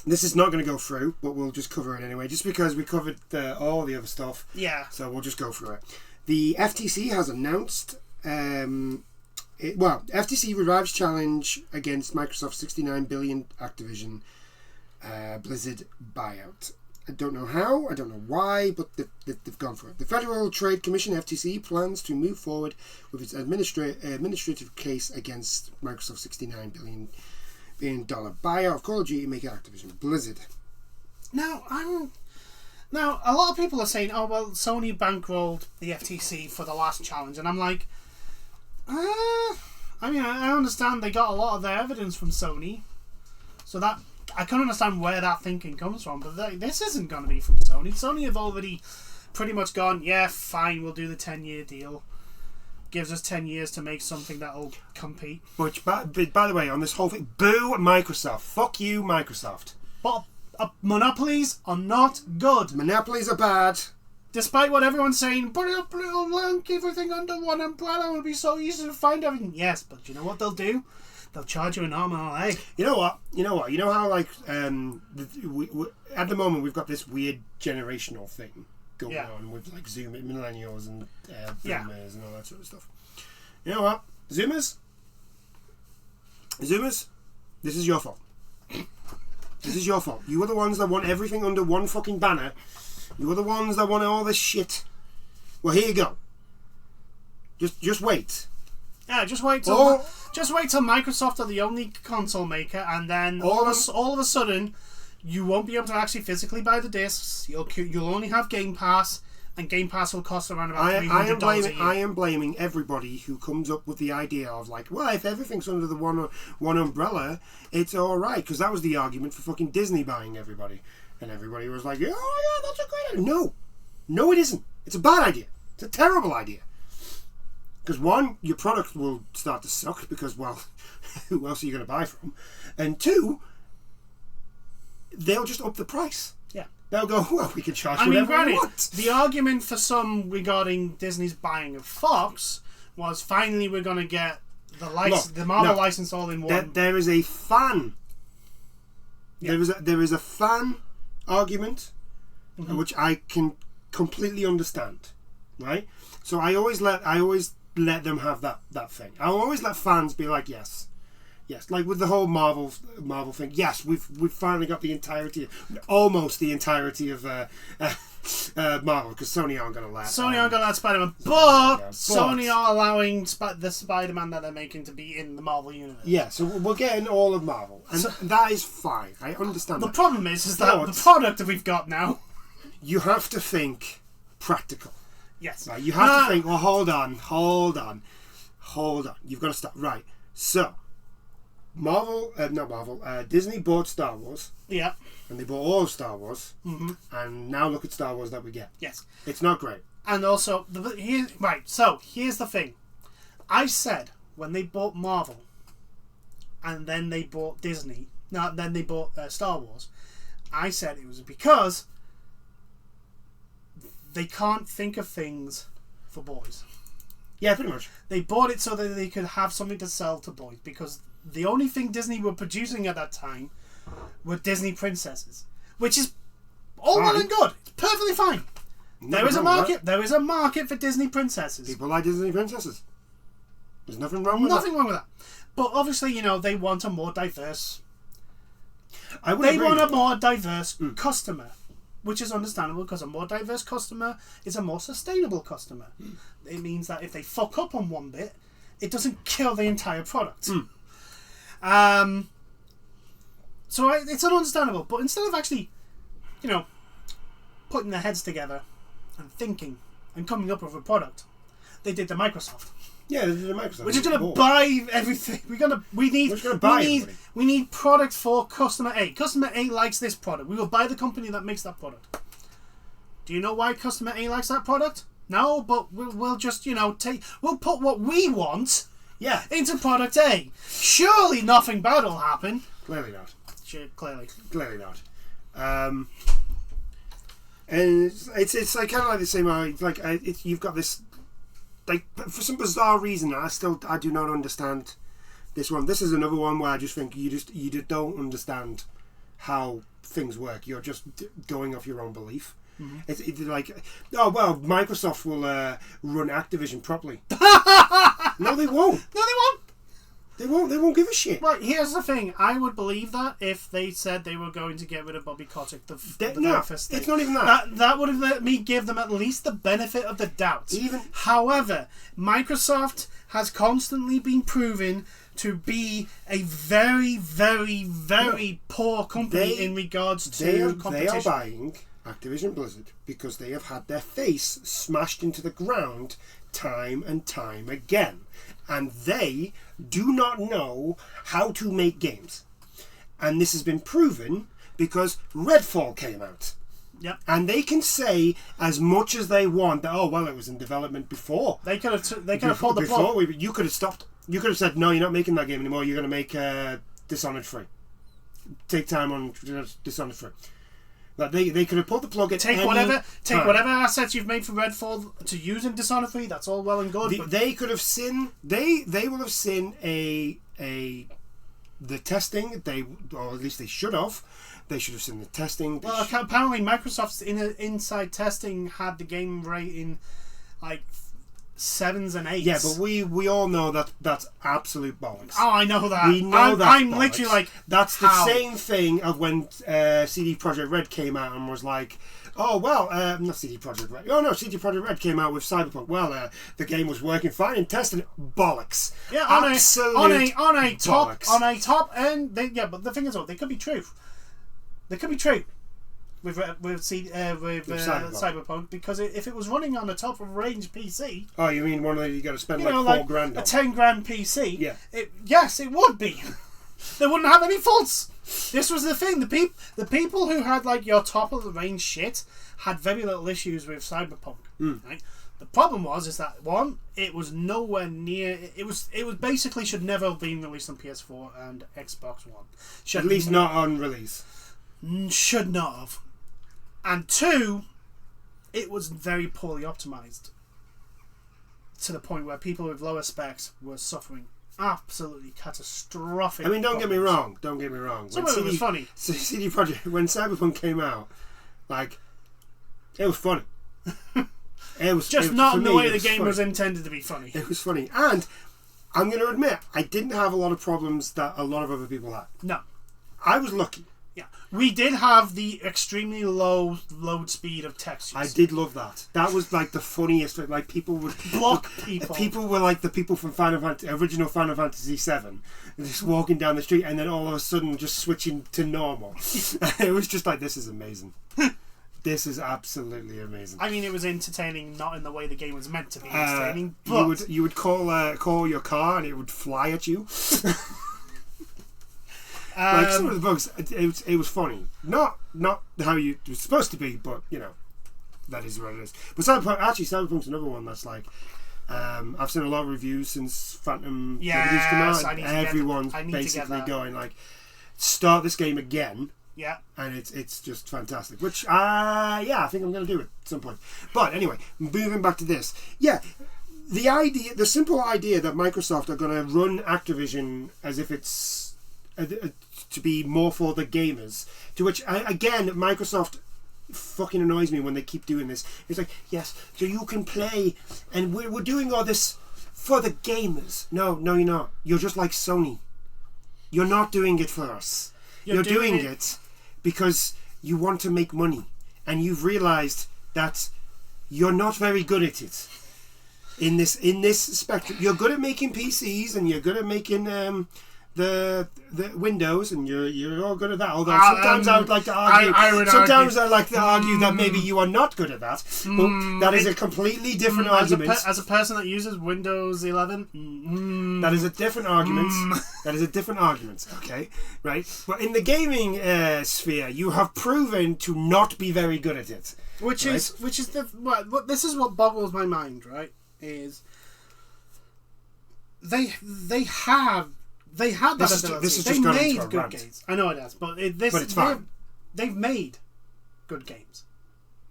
This is not going to go through, but we'll just cover it anyway, just because we covered all the other stuff. Yeah. So we'll just go through it. The FTC has announced, FTC revives challenge against Microsoft's $69 billion Activision Blizzard buyout. I don't know how, I don't know why, but they've gone for it. The Federal Trade Commission, FTC, plans to move forward with its administrative case against Microsoft's $69 billion buyout of Call of Duty, make it Activision Blizzard. Now a lot of people are saying, oh well, Sony bankrolled the FTC for the last challenge, and I'm like, I mean, I understand they got a lot of their evidence from Sony, so that I can understand where that thinking comes from, but this isn't going to be from Sony. Sony have already pretty much gone, yeah, fine, we'll do the 10-year deal. Gives us 10 years to make something that'll compete. Which, by the way, on this whole thing, boo Microsoft. Fuck you, Microsoft. But monopolies are not good. Monopolies are bad. Despite what everyone's saying, but it'll link everything under one umbrella. It'll be so easy to find everything. Yes, but you know what they'll do? They'll charge you an arm and a leg. You know what? You know how, like, at the moment we've got this weird generational thing going on with like millennials and boomers and all that sort of stuff. You know what? Zoomers, this is your fault. This is your fault. You are the ones that want everything under one fucking banner. You are the ones that want all this shit. Well, here you go. Just wait. Yeah, just wait till Microsoft are the only console maker, and then all of a sudden you won't be able to actually physically buy the discs. You'll only have Game Pass, and Game Pass will cost around about $300 a year. I am blaming everybody who comes up with the idea of like, well, if everything's under the one umbrella, it's all right, because that was the argument for fucking Disney buying everybody, and everybody was like, oh yeah, that's a great idea. No, it isn't. It's a bad idea. It's a terrible idea. Because one, your product will start to suck because, well, who else are you going to buy from? And two, they'll just up the price. Yeah. They'll go, well, we can charge whatever we want. The argument for some regarding Disney's buying of Fox was finally we're going to get the Marvel license all in one. There is a fan. Yeah. There is a fan argument, which I can completely understand, right? So I always let them have that thing. I always let fans be like, yes, like with the whole Marvel thing. Yes, we've finally got almost the entirety of Marvel, because Sony aren't going to let Spider-Man, but Sony are allowing the Spider-Man that they're making to be in the Marvel universe. Yeah, so we're getting all of Marvel, and that is fine. I understand. The problem is that the product that we've got now. You have to think practical. Yes. Right, you have to think, well, hold on. You've got to stop. Right. So, Disney bought Star Wars. Yeah. And they bought all of Star Wars. Mm-hmm. And now look at Star Wars that we get. Yes. It's not great. And also, here's the thing. I said, when they bought Marvel, and then they bought Disney, then they bought Star Wars, I said it was because they can't think of things for boys. Yeah, pretty much. They bought it so that they could have something to sell to boys, because the only thing Disney were producing at that time were Disney princesses, which is all well and good. It's perfectly fine. There is a market. There is a market for Disney princesses. People like Disney princesses. There's nothing wrong with that. Nothing wrong with that. But obviously, they want a more diverse They want a more diverse customer, which is understandable because a more diverse customer is a more sustainable customer. It means that if they fuck up on one bit, it doesn't kill the entire product. So it's understandable. But instead of actually, putting their heads together and thinking and coming up with a product, they did the Microsoft. Yeah, they did the Microsoft. We're just going to buy everything. We need product for customer A. Customer A likes this product. We will buy the company that makes that product. Do you know why customer A likes that product? No, but we'll just, we'll put what we want into product A. Surely nothing bad will happen. Clearly not. Clearly not. And it's like kind of like the same. You've got this, like, for some bizarre reason, I do not understand this one. This is another one where I just think you just don't understand how things work. You're just going off your own belief. Mm-hmm. It's like, oh well, Microsoft will run Activision properly. No, they won't. They won't give a shit. Right, here's the thing. I would believe that if they said they were going to get rid of Bobby Kotick. It's not even that. That would have let me give them at least the benefit of the doubt. However, Microsoft has constantly been proven to be a very, very, very poor company in regards to competition. They are buying Activision Blizzard because they have had their face smashed into the ground time and time again. And they do not know how to make games. And this has been proven because Redfall came out. Yep. And they can say as much as they want that, oh, well, it was in development before. They could have pulled the plug. You could have stopped. You could have said, no, you're not making that game anymore. You're going to make Dishonored 3. Take time on Dishonored 3. Like they could have pulled the plug at take whatever assets you've made for Redfall to use in Dishonored 3. That's all well and good. They could have seen they will have seen the testing. Or at least they should have. They should have seen the testing. Well, apparently Microsoft's inside testing had the game rating like 7s and 8s. Yeah, but we all know that's absolute bollocks. Oh, I know that. We know that. I'm literally like, that's the same thing of when CD Projekt Red came out and was like, oh well, not CD Projekt Red. Oh no, CD Projekt Red came out with Cyberpunk. Well, the game was working fine in testing. Bollocks. Yeah, on a top end. But the thing is, they could be true. They could be true. With Cyberpunk, because if it was running on a top of range PC, oh, you mean one that you got to spend like $4,000 on? A $10,000 PC? Yeah. Yes, it would be. They wouldn't have any faults. This was the thing. The people who had like your top of the range shit had very little issues with Cyberpunk. Right? The problem is that one, it was nowhere near. It was basically should never have been released on PS4 and Xbox One. At least not on release. Should not have. And two, it was very poorly optimized to the point where people with lower specs were suffering absolutely catastrophic. I mean, don't get me wrong. Some of it was funny. CD Projekt, when Cyberpunk came out, like, it was funny. It was not in the way the game was intended to be funny. It was funny, and I'm going to admit, I didn't have a lot of problems that a lot of other people had. No, I was lucky. Yeah, we did have the extremely low load speed of textures. I did love that. That was like the funniest. Like people would block people. People were like the people from original Final Fantasy VII, just walking down the street and then all of a sudden just switching to normal. It was just like, this is amazing. This is absolutely amazing. I mean, it was entertaining, not in the way the game was meant to be entertaining. But you would call your car and it would fly at you. Like some of the bugs, it was funny. Not how it was supposed to be, but that is what it is. But Cyberpunk's another one that's like, I've seen a lot of reviews since Phantom Liberty's come out. Everyone's basically going like, start this game again. Yeah, and it's just fantastic. Which I think I'm going to do it at some point. But anyway, moving back to this, the simple idea that Microsoft are going to run Activision as if it's to be more for the gamers, to which again Microsoft fucking annoys me when they keep doing this. It's like, yes, so you can play, and we're doing all this for the gamers. No, you're not. You're just like Sony. You're not doing it for us. You're doing it because you want to make money, and you've realised that you're not very good at it. In this spectrum, you're good at making PCs, and you're good at making the Windows, and you're all good at that. Although sometimes I would like to argue. I like to argue that maybe you are not good at that. But that is a completely different argument. As a person that uses Windows 11, that is a different argument. That is a different argument. Okay, right. But in the gaming sphere, you have proven to not be very good at it. Which is this is what boggles my mind. Right, is they had that ability. This is they just made good rant. Games. I know it has, but it's fine. They've made good games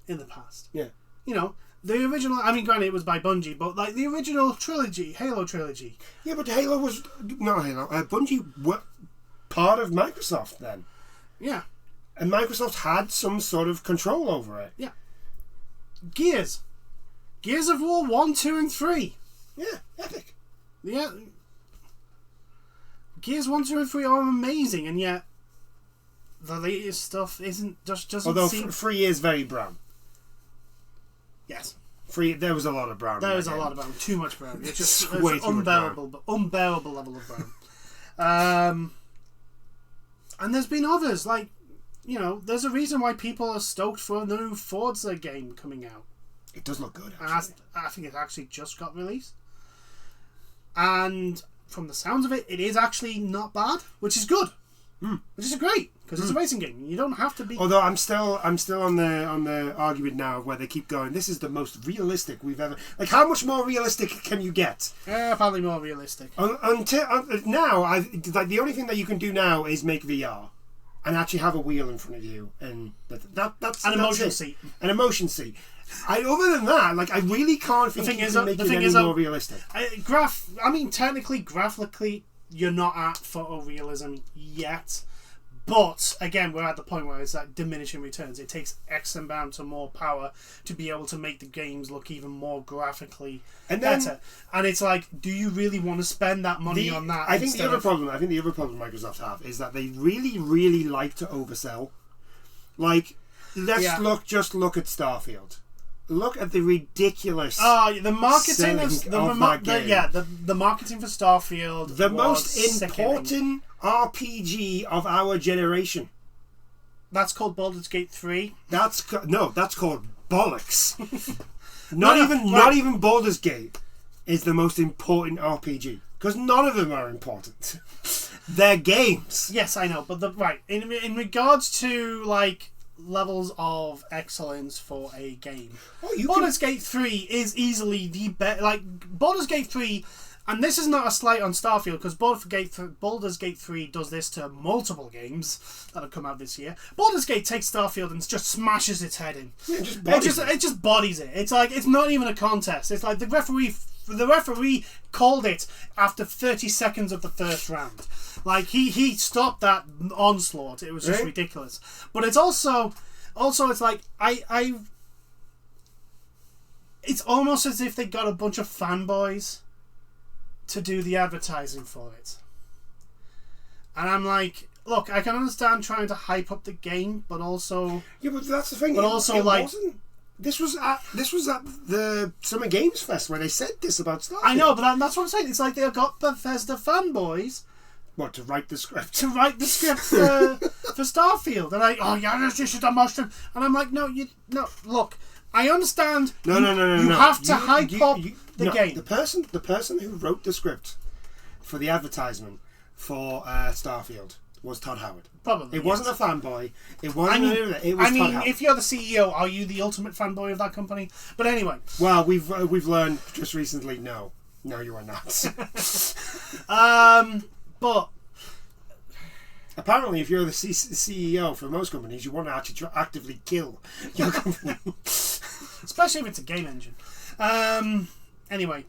in the past. Yeah. You know, the original... I mean, granted, it was by Bungie, but like the original trilogy, Halo trilogy. Yeah, but Halo was... Not Halo. Bungie were part of Microsoft then. Yeah. And Microsoft had some sort of control over it. Yeah. Gears of War 1, 2 and 3. Yeah, epic. Yeah. Gears 1, 2 and 3 are amazing, and yet the latest stuff doesn't Although seem... 3 is very brown. Yes. 3, there was a lot of brown. There was a lot of brown. Too much brown. It's just way it's too unbearable, much unbearable level of brown. And there's been others, like, you know, there's a reason why people are stoked for a new Forza game coming out. It does look good, actually. I think it actually just got released. And from the sounds of it, it is actually not bad, which is good. Which is great, because it's a racing game. You don't have to be... Although I'm still on the argument now where they keep going, this is the most realistic we've ever... Like, how much more realistic can you get? Probably more realistic. Until now, like, the only thing that you can do now is make VR and actually have a wheel in front of you, and that's an emotion seat. An emotion seat. Other than that, like, I really can't think you can make it any more realistic. Technically, graphically, you're not at photorealism yet. But, again, we're at the point where it's like diminishing returns. It takes X amount of more power to be able to make the games look even more graphically better. And it's like, do you really want to spend that money on that? I think the other problem Microsoft have is that they really, really like to oversell. Like, let's look at Starfield. Look at the ridiculous. The marketing the marketing for Starfield. The most important RPG of our generation. That's called Baldur's Gate 3. That's called bollocks. Not even Baldur's Gate is the most important RPG, because none of them are important. They're games. Yes, I know, but in regards to like levels of excellence for a game, Baldur's Gate 3 is easily the best. Like, Baldur's Gate 3, and this is not a slight on Starfield, because Baldur's Gate 3 does this to multiple games that have come out this year. Baldur's Gate takes Starfield and just smashes its head in. Yeah, it just bodies it. It's like, it's not even a contest. It's like the referee called it after 30 seconds of the first round. Like, he stopped that onslaught. It was just ridiculous. But it's also it's like it's almost as if they got a bunch of fanboys to do the advertising for it. And I'm like, look, I can understand trying to hype up the game, but also... Yeah, but that's the thing. But also, like... This was at the Summer Games Fest where they said this about Starfield. I know, but that's what I'm saying. It's like they got Bethesda fanboys... What, to write the script? To write the script for Starfield. They're like, oh yeah, this is the most... And I'm like, no, look, I understand. No. You have to hype up the game. The person who wrote the script for the advertisement for Starfield was Todd Howard. Probably. It wasn't a fanboy. It wasn't. It was Todd Howard. If you're the CEO, are you the ultimate fanboy of that company? But anyway. Well, we've learned just recently. No, you are not. But apparently, if you're the CEO for most companies, you want to actually actively kill your company, especially if it's a game engine. Anyway,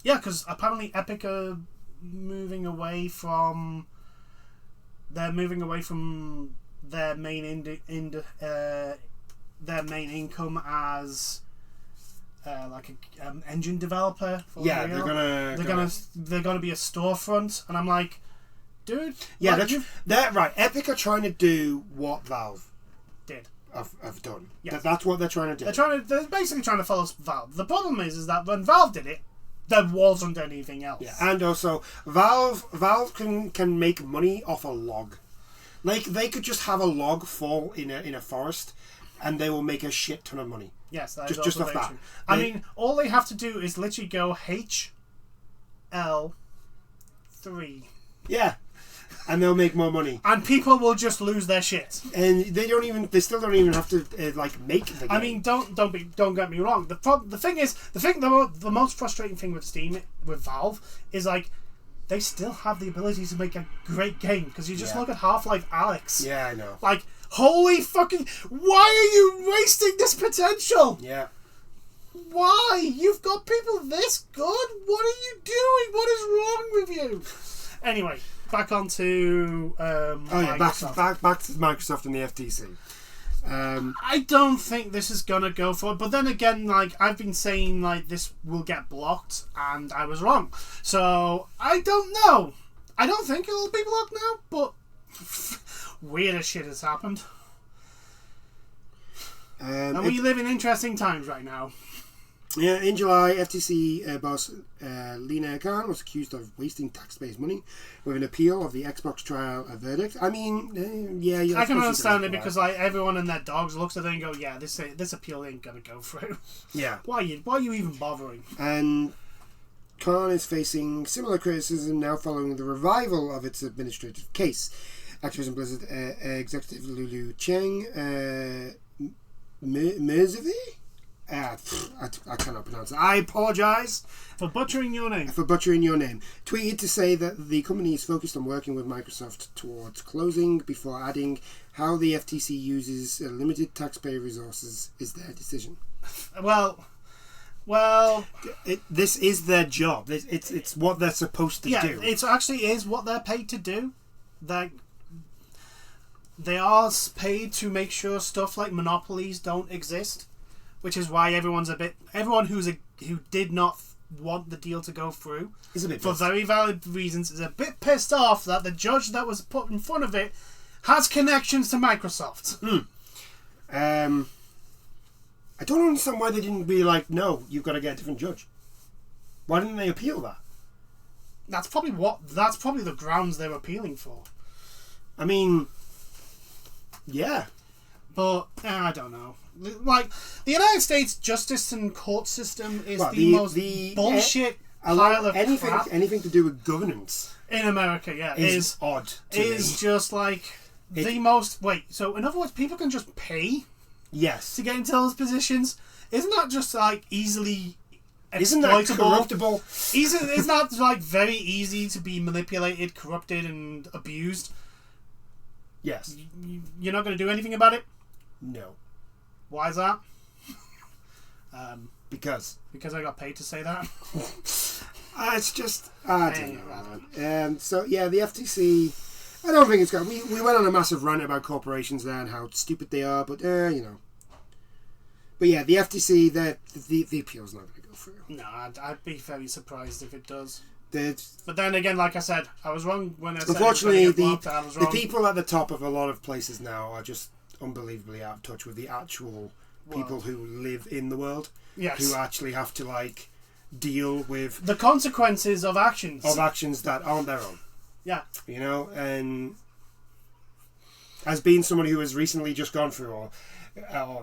yeah, because apparently Epic are moving away from. They're moving away from their main their main income as like an engine developer. Yeah, they're gonna be a storefront, and I'm like, dude. Yeah, like, they're right. Epic are trying to do what Valve did. Have done. Yeah. That's what they're trying to do. They're basically trying to follow Valve. The problem is that when Valve did it, there wasn't anything else. Yeah, and also Valve can make money off a log. Like they could just have a log fall in a forest, and they will make a shit ton of money. Yes, that just off that. True. I mean, all they have to do is literally go HL3. Yeah, and they'll make more money. And people will just lose their shit. And they still don't even have to make the game. I mean, don't get me wrong. The most frustrating thing with Steam with Valve is like they still have the ability to make a great game because you just look at Half-Life Alyx. Yeah, I know. Like, holy fucking, why are you wasting this potential? Yeah. Why? You've got people this good? What are you doing? What is wrong with you? Anyway, back onto Microsoft. back to Microsoft and the FTC. I don't think this is gonna go for it, but then again, like I've been saying, like this will get blocked, and I was wrong. So I don't know. I don't think it'll be blocked now, but weirder shit has happened. And we live in interesting times right now. Yeah, in July, FTC boss Lena Khan was accused of wasting taxpayers' money with an appeal of the Xbox trial verdict. I mean, I can understand it because like everyone and their dogs looks at it and go, "Yeah, this appeal ain't gonna go through." Yeah. Why are you even bothering? And Khan is facing similar criticism now following the revival of its administrative case. Activision Blizzard executive Lulu Cheng Merzivi? I cannot pronounce it. I apologise for butchering your name. Tweeted to say that the company is focused on working with Microsoft towards closing, before adding, how the FTC uses limited taxpayer resources is their decision. Well, this is their job. It's what they're supposed to do. Yeah, it actually is what they're paid to do. They are paid to make sure stuff like monopolies don't exist. Which is why everyone who did not want the deal to go through is a bit for very valid reasons is a bit pissed off that the judge that was put in front of it has connections to Microsoft. I don't understand why they didn't be like, no, you've got to get a different judge. Why didn't they appeal that? That's probably the grounds they're appealing for. I mean, yeah, but I don't know. Like, the United States justice and court system is the bullshit pile of crap. Anything to do with governance in America, is odd. Is just like the most. Wait, so in other words, people can just pay, yes, to get into those positions. Isn't that just like easily exploitable? Isn't that corruptible? Isn't that like very easy to be manipulated, corrupted, and abused? Yes. You're not going to do anything about it? No. Why is that? Because I got paid to say that. It's just I don't know. So yeah, the FTC. I don't think it's going. We went on a massive rant about corporations there and how stupid they are, but you know. But yeah, the FTC, the appeal's not going to go through. No, I'd be very surprised if it does. But then again, like I said, I was wrong when I said. Unfortunately, the people at the top of a lot of places now are just unbelievably out of touch with the actual people who live in the world. Yes. Who actually have to like deal with the consequences of actions that aren't their own. Yeah. You know, and as being someone who has recently just gone through all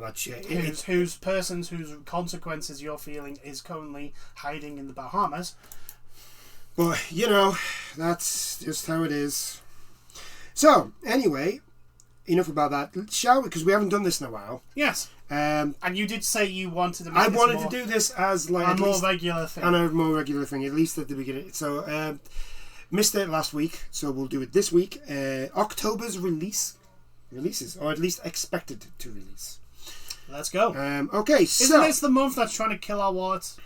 that shit, whose consequences you're feeling is currently hiding in the Bahamas. But you know, that's just how it is. So anyway, enough about that. Shall we? Because we haven't done this in a while. Yes. And you did say you wanted to make I wanted to do this as like a more regular thing. And a more regular thing, at least at the beginning. So, missed it last week, so we'll do it this week. October's releases, or at least expected to release. Let's go. Okay, so... Isn't this the month that's trying to kill our wallets?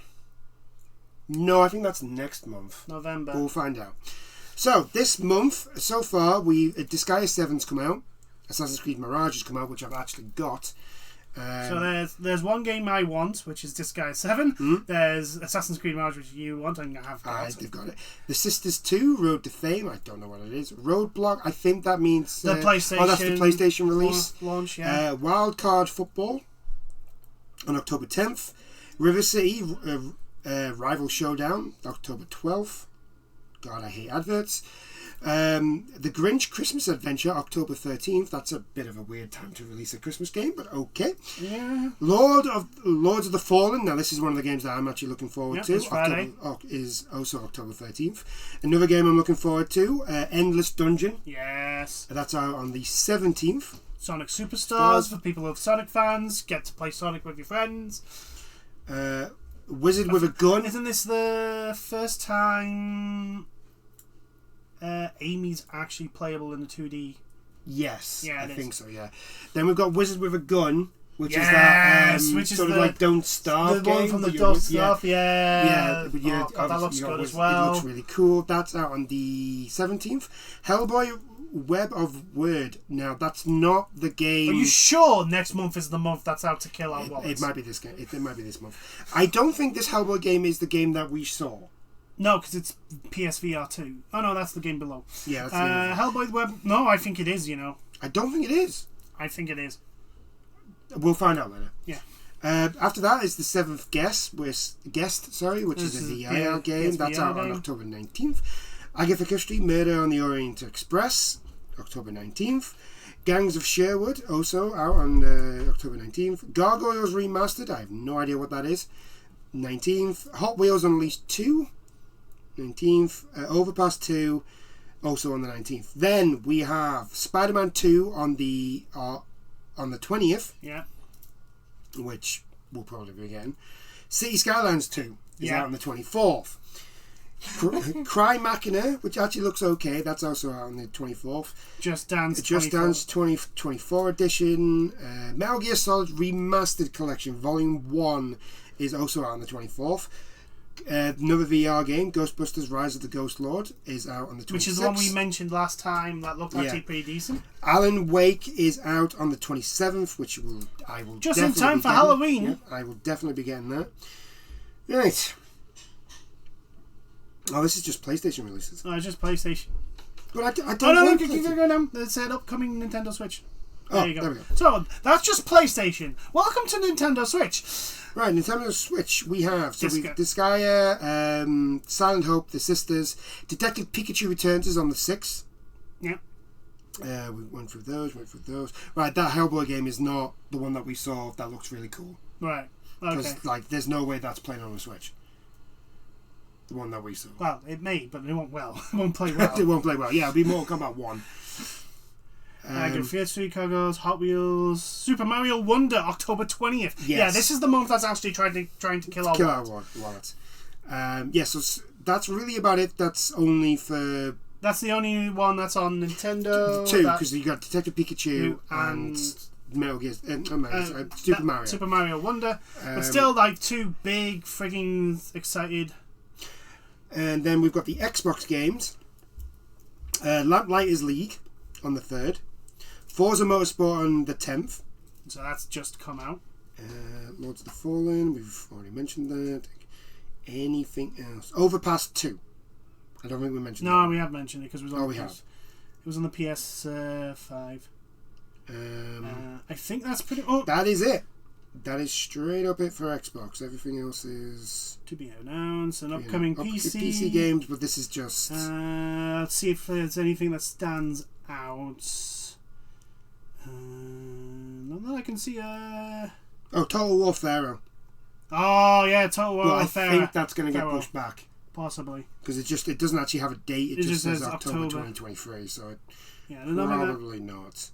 No, I think that's next month. November. We'll find out. So, this month, so far, Disgaea 7's come out. Assassin's Creed Mirage has come out, which I've actually got. So there's one game I want, which is Disgaea 7. There's Assassin's Creed Mirage, which you want, and I have got. They've got it. The Sisters 2, Road to Fame. I don't know what it is. Roadblock. I think that means the PlayStation. Oh, that's the PlayStation release. Launch. Yeah. Wildcard Football on October 10th. River City Rival Showdown October 12th. God, I hate adverts. The Grinch Christmas Adventure, October 13th. That's a bit of a weird time to release a Christmas game, but okay. Yeah. Lords of the Fallen. Now, this is one of the games that I'm actually looking forward to. It's Friday. Is also October 13th. Another game I'm looking forward to, Endless Dungeon. Yes. That's out on the 17th. Sonic Superstars, for people who are Sonic fans. Get to play Sonic with your friends. Wizard with a Gun. Isn't this the first time Amy's actually playable in the 2D? Yes, yeah, I think so. Yeah. Then we've got Wizard with a Gun, which is sort of like Don't Starve the game. One from the Don't Starve. Yeah. But God, that looks good as well. It looks really cool. That's out on the 17th. Hellboy Web of Word. Now, that's not the game. Are you sure next month is the month that's out to kill our wallets? It might be this game. It might be this month. I don't think this Hellboy game is the game that we saw. No, because it's PSVR 2. Oh no, that's the game below. Yeah, that's Hellboy Web. No, I think it is. I don't think it is. I think it is. We'll find out later. Yeah. After that is the Seventh Guest, which is a VR game. That's out on October 19th. Agatha Christie, Murder on the Orient Express, October 19th. Gangs of Sherwood, also out on October 19th. Gargoyles Remastered, I have no idea what that is. 19th. Hot Wheels Unleashed 2, 19th. Overpass 2, also on the 19th. Then we have Spider-Man 2 on the 20th. Yeah. Which we'll probably be getting. City Skylines 2 is out on the 24th. Cry Machina, which actually looks okay, that's also out on the 24th. Just Dance 2024 edition. Metal Gear Solid Remastered Collection Volume 1 is also out on the 24th. Another VR game, Ghostbusters Rise of the Ghost Lord, is out on the 26th. Which is the one we mentioned last time that looked actually pretty decent. Alan Wake is out on the 27th, which I will just in time for Halloween. Yep, I will definitely be getting that. Right. Oh, this is just PlayStation releases. Oh, it's just PlayStation. But I don't go down. It said upcoming Nintendo Switch. There you go. There we go. So, that's just PlayStation. Welcome to Nintendo Switch. Right, Nintendo Switch, we have Disgaea, Silent Hope, The Sisters, Detective Pikachu Returns is on the 6th. Yeah. We went through those. Right, that Hellboy game is not the one that we saw that looks really cool. Right, okay. Because, there's no way that's playing on the Switch. The one that we saw. Well, it may, but it won't play well. It won't play well. Yeah, it'll be Mortal Kombat 1. Fiat Street Cargos, Hot Wheels, Super Mario Wonder, October 20th. Yes. Yeah, this is the month that's actually trying to kill our wallets. So that's really about it. That's the only one that's on Nintendo. 2, because you got Detective Pikachu and Metal Gear, Super Mario Wonder. But still, 2 big frigging excited. And then we've got the Xbox games. Lamplighters League on the 3rd. Forza Motorsport on the 10th. So that's just come out. Lords of the Fallen, we've already mentioned that. Anything else? Overpass 2. I don't think we mentioned that. No, we have mentioned it because it was on we have. It was on the PS5. I think that's pretty... That is it. That is straight up it for Xbox. Everything else is... to be announced. An upcoming PC games, but this is just... let's see if there's anything that stands out. Not that I can see. Total War Pharaoh. Oh yeah, Total War Pharaoh. I think that's going to get pushed back. Possibly. Because it doesn't actually have a date. It just says October 2023. So probably not.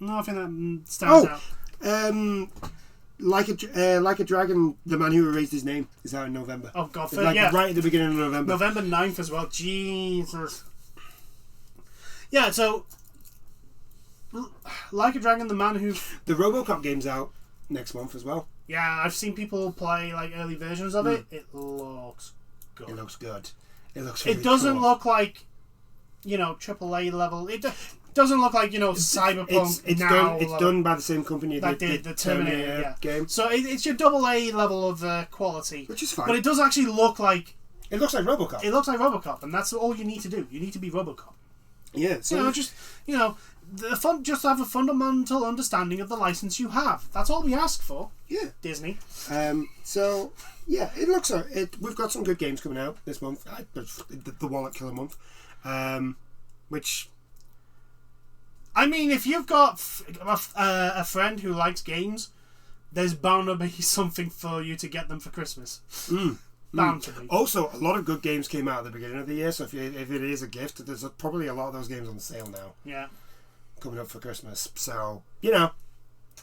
Nothing that stands out. Like a Dragon, The Man Who Erased His Name is out in November. Oh god, right at the beginning of November. November 9th as well. Jesus. Yeah, so Like a Dragon, The Man Who... The RoboCop game's out next month as well. Yeah, I've seen people play early versions of it. It looks good. It looks good. It looks really It doesn't cool. look like, AAA level. doesn't look like Cyberpunk. It's done by the same company that did the Terminator game. So it's your AA level of quality, which is fine. But it does actually look like. It looks like RoboCop. It looks like RoboCop, and that's all you need to do. You need to be RoboCop. Yeah. So just have a fundamental understanding of the license you have. That's all we ask for. Yeah. Disney. So yeah, it looks like it. We've got some good games coming out this month. The Wallet Killer month, which. I mean, if you've got a friend who likes games, there's bound to be something for you to get them for Christmas. Bound to be. Also, a lot of good games came out at the beginning of the year, so if it is a gift, there's probably a lot of those games on sale now. Yeah. Coming up for Christmas. So,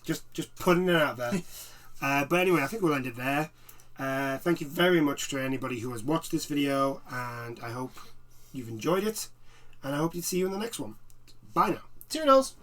just putting it out there. But anyway, I think we'll end it there. Thank you very much to anybody who has watched this video, and I hope you've enjoyed it, and I hope to see you in the next one. Bye now. Toodles!